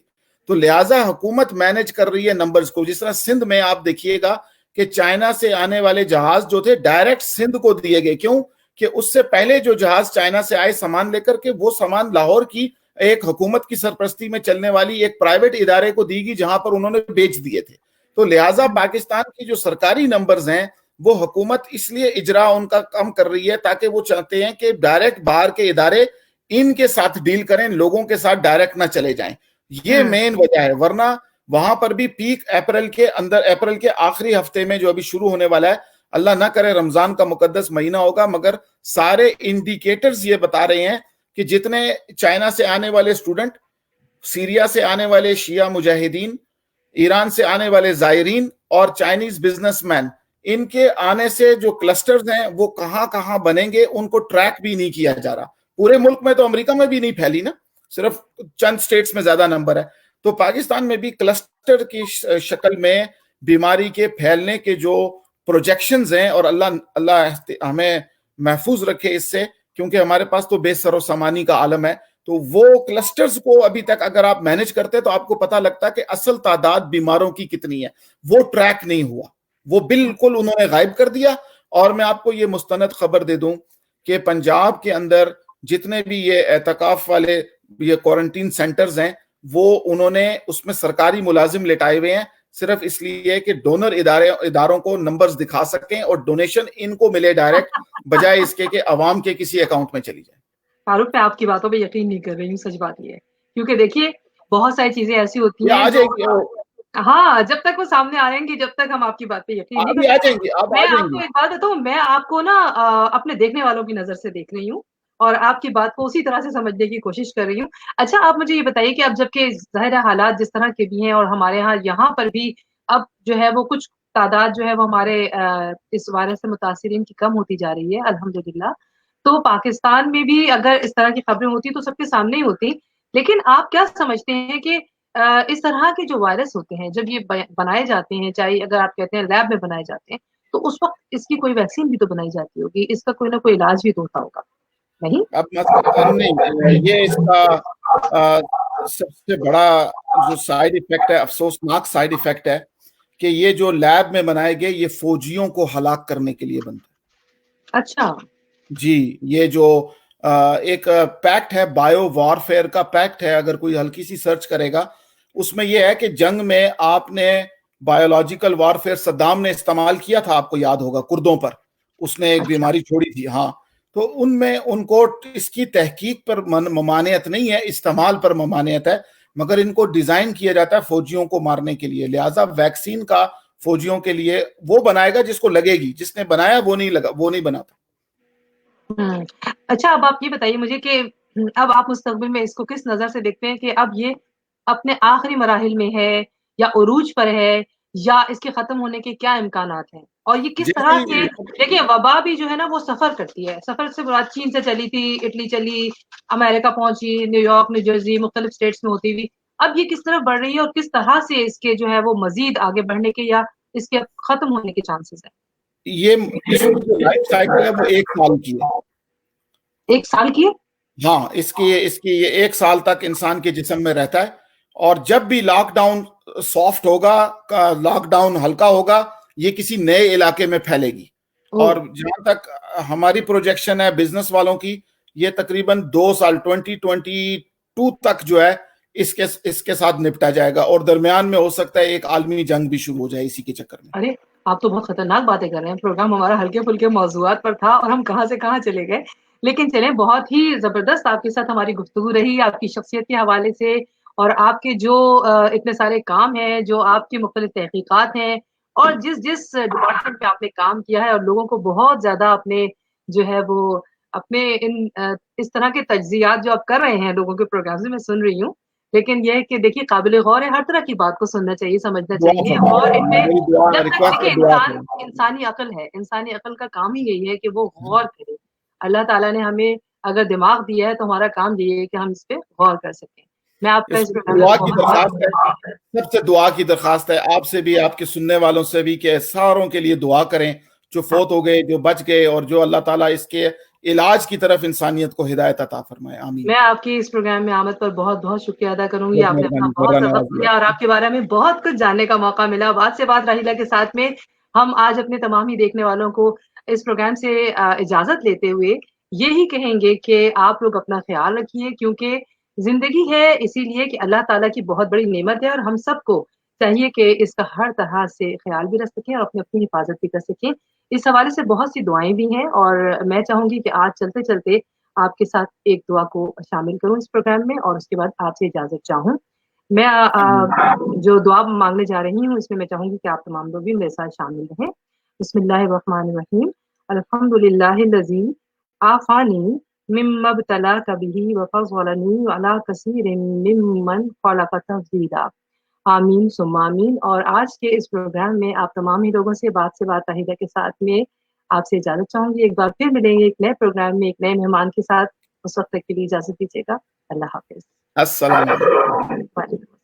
تو لہٰذا حکومت مینج کر رہی ہے نمبرز کو. جس طرح سندھ میں آپ دیکھیے گا کہ چائنا سے آنے والے جہاز جو تھے ڈائریکٹ سندھ کو دیے گئے. کیوں کہ اس سے پہلے جو جہاز چائنا سے آئے سامان لے کر کے وہ سامان لاہور کی ایک حکومت کی سرپرستی میں چلنے والی ایک پرائیویٹ ادارے کو دی گئی جہاں پر انہوں نے بیچ دیے تھے. تو لہٰذا پاکستان کی جو سرکاری نمبرز ہیں وہ حکومت اس لیے اجرا ان کا کم کر رہی ہے تاکہ وہ چاہتے ہیں کہ ڈائریکٹ باہر کے ادارے ان کے ساتھ ڈیل کریں، لوگوں کے ساتھ ڈائریکٹ نہ چلے جائیں. یہ مین وجہ ہے. ورنہ وہاں پر بھی پیک اپریل کے آخری ہفتے میں جو ابھی شروع ہونے والا ہے، اللہ نہ کرے رمضان کا مقدس مہینہ ہوگا، مگر سارے انڈیکیٹرز یہ بتا رہے ہیں کہ جتنے چائنا سے آنے والے اسٹوڈنٹ، سیریا سے آنے والے شیعہ مجاہدین، ایران سے آنے والے زائرین اور چائنیز بزنس مین، ان کے آنے سے جو کلسٹرز ہیں وہ کہاں کہاں بنیں گے ان کو ٹریک بھی نہیں کیا جا رہا. پورے ملک میں تو امریکہ میں بھی نہیں پھیلی نا، صرف چند سٹیٹس میں زیادہ نمبر ہے. تو پاکستان میں بھی کلسٹر کی شکل میں بیماری کے پھیلنے کے جو پروجیکشنز ہیں، اور اللہ ہمیں محفوظ رکھے اس سے، کیونکہ ہمارے پاس تو بے سر و سامانی کا عالم ہے. تو وہ کلسٹرز کو ابھی تک اگر آپ مینج کرتے تو آپ کو پتہ لگتا کہ اصل تعداد بیماروں کی کتنی ہے. وہ ٹریک نہیں ہوا، وہ بالکل انہوں نے غائب کر دیا. اور میں آپ کو یہ مستند خبر دے دوں کہ پنجاب کے اندر جتنے بھی یہ اعتکاف والے یہ کوارنٹین سینٹرز ہیں وہ انہوں نے اس میں سرکاری ملازم لٹائے ہوئے ہیں، صرف اس لیے کہ ڈونر اداروں کو نمبرز دکھا سکیں اور ڈونیشن ان کو ملے ڈائریکٹ، بجائے اس کے کہ عوام کے کسی اکاؤنٹ میں چلی جائے. فاروق میں آپ کی باتوں پہ یقین نہیں کر رہی ہوں، سچ بات یہ ہے. کیونکہ دیکھیے بہت ساری چیزیں ایسی ہوتی ہیں ہاں جب تک وہ سامنے آئیں گی جب تک ہم آپ کی بات پہ یقین نہیں آ جائیں گے. میں آپ کو ایک بات بتاؤں، میں آپ کو نا اپنے دیکھنے والوں کی نظر سے دیکھ رہی ہوں اور آپ کی بات کو اسی طرح سے سمجھنے کی کوشش کر رہی ہوں. اچھا آپ مجھے یہ بتائیے کہ اب جبکہ ظاہر حالات جس طرح کے بھی ہیں اور ہمارے یہاں پر بھی اب جو ہے وہ کچھ تعداد جو ہے وہ ہمارے اس وائرس سے متاثرین کی کم ہوتی جا رہی ہے الحمدللہ، تو پاکستان میں بھی اگر اس طرح کی خبریں ہوتی تو سب کے سامنے ہی ہوتی. لیکن آپ کیا سمجھتے ہیں کہ اس طرح کے جو وائرس ہوتے ہیں جب یہ بنائے جاتے ہیں، چاہے اگر آپ کہتے ہیں لیب میں بنائے جاتے ہیں، تو اس وقت اس کی کوئی ویکسین بھی تو بنائی جاتی ہوگی، اس کا کوئی نہ کوئی علاج بھی تو ہوتا ہوگا نہیں؟ اب نہیں، یہ اس کا سب سے بڑا جو سائیڈ ایفیکٹ ہے، افسوسناک سائیڈ ایفیکٹ ہے کہ یہ جو لیب میں بنائے گئے یہ فوجیوں کو ہلاک کرنے کے لیے بنتے ہیں. اچھا جی، یہ جو ایک پیکٹ ہے، بایو وارفیئر کا پیکٹ ہے، اگر کوئی ہلکی سی سرچ کرے گا اس میں یہ ہے کہ جنگ میں آپ نے بایولوجیکل وارفیئر صدام نے استعمال کیا تھا، آپ کو یاد ہوگا کردوں پر اس نے ایک بیماری چھوڑی تھی. ہاں، تو ان میں ان کو اس کی تحقیق پر ممانعت نہیں ہے، استعمال پر ممانعت ہے، مگر ان کو ڈیزائن کیا جاتا ہے فوجیوں کو مارنے کے لیے. لہٰذا ویکسین کا فوجیوں کے لیے وہ بنائے گا جس کو لگے گی، جس نے بنایا وہ نہیں بناتا. اچھا اب آپ یہ بتائیے مجھے کہ اب آپ مستقبل میں اس کو کس نظر سے دیکھتے ہیں کہ اب یہ اپنے آخری مراحل میں ہے یا عروج پر ہے، یا اس کے ختم ہونے کے کیا امکانات ہیں، اور یہ کس طرح سے؟ دیکھیے وبا بھی جو ہے نا وہ سفر کرتی ہے، سفر سے مراد چین سے چلی تھی، اٹلی چلی، امریکہ پہنچی، نیو یارک، نیو جرسی، مختلف اسٹیٹس میں ہوتی ہوئی اب یہ کس طرح بڑھ رہی ہے اور کس طرح سے اس کے جو ہے وہ مزید آگے بڑھنے کے یا اس کے ختم ہونے کے چانسز ہیں؟ یہ اس کی جو لائف سائیکل ہے وہ 1 سال کی ہے. 1 سال کی؟ ہاں، اس کی یہ 1 سال تک انسان کے جسم میں رہتا ہے، اور جب بھی لاک ڈاؤن سافٹ ہوگا، لاک ڈاؤن ہلکا ہوگا، یہ کسی نئے علاقے میں پھیلے گی. اور جہاں تک ہماری پروجیکشن ہے بزنس والوں کی، یہ تقریباً 2 سال 2022 تک جو ہے اس کے ساتھ نپٹا جائے گا، اور درمیان میں ہو سکتا ہے ایک عالمی جنگ بھی شروع ہو جائے اسی کے چکر میں. ارے آپ تو بہت خطرناک باتیں کر رہے ہیں. پروگرام ہمارا ہلکے پھلکے موضوعات پر تھا اور ہم کہاں سے کہاں چلے گئے. لیکن چلیں، بہت ہی زبردست آپ کے ساتھ ہماری گفتگو رہی، آپ کی شخصیت کے حوالے سے، اور آپ کے جو اتنے سارے کام ہیں، جو آپ کی مختلف تحقیقات ہیں، اور جس ڈپارٹمنٹ میں آپ نے کام کیا ہے، اور لوگوں کو بہت زیادہ اپنے جو ہے وہ اپنے اس طرح کے تجزیات جو آپ کر رہے ہیں لوگوں کے پروگرام سے، میں سن رہی ہوں. لیکن یہ ہے کہ دیکھیے، قابل غور ہے، ہر طرح کی بات کو سننا چاہیے، سمجھنا دعا چاہیے. فرمائیں، اور ان میں میری دعا جب تک ریکویسٹ ہے، دیکھیے دعا کریں. انسانی عقل ہے، انسانی عقل کا کام ہی یہی ہے کہ وہ غور کرے. اللہ تعالیٰ نے ہمیں اگر دماغ دیا ہے تو ہمارا کام یہی ہے کہ ہم اس پہ غور کر سکیں. میں آپ کا اس اس میں پروگرام میں دعا کی بہت درخواست ہے، بہت سب سے دعا کی درخواست ہے، آپ سے بھی، آپ کے سننے والوں سے بھی، کہ ساروں کے لیے دعا کریں، جو فوت ہو گئے، جو بچ گئے، اور جو اللہ تعالیٰ اس کے علاج کی طرف انسانیت کو ہدایت عطا فرمائے. آمین. میں آپ کی اس پروگرام میں آمد پر بہت بہت شکریہ ادا کروں گی. بہت آپ نے اپنا مہربانی، بہت برا سا وقت نوازی دیا، اور آپ. آپ کے بارے میں بہت کچھ جاننے کا موقع ملا. بات سے بات راہیلہ کے ساتھ میں ہم آج اپنے تمام ہی دیکھنے والوں کو اس پروگرام سے اجازت لیتے ہوئے یہی کہیں گے کہ آپ لوگ اپنا خیال رکھیے، کیونکہ زندگی ہے اسی لیے کہ اللہ تعالیٰ کی بہت بڑی نعمت ہے، اور ہم سب کو چاہیے کہ اس کا ہر طرح سے خیال بھی رکھ سکیں اور اپنی حفاظت بھی کر سکیں. اس حوالے سے بہت سی دعائیں بھی ہیں، اور میں چاہوں گی کہ آج چلتے چلتے آپ کے ساتھ ایک دعا کو شامل کروں اس پروگرام میں، اور اس کے بعد آپ سے اجازت چاہوں. میں جو دعا مانگنے جا رہی ہوں اس میں چاہوں گی کہ آپ تمام لوگ بھی میرے ساتھ شامل رہیں. بسم اللہ الرحمن الرحیم. الحمد للہ الذی عافانی مما ابتلاک بہ وفضلنی علی کثیر ممن خلق تفضیلا. آمین ثم آمین. اور آج کے اس پروگرام میں آپ تمام ہی لوگوں سے بات طاہرہ کے ساتھ میں آپ سے اجازت چاہوں گی. ایک بار پھر ملیں گے ایک نئے پروگرام میں ایک نئے مہمان کے ساتھ. اس وقت تک کے لیے اجازت دیجیے گا. اللہ حافظ. السلام علیکم. وعلیکم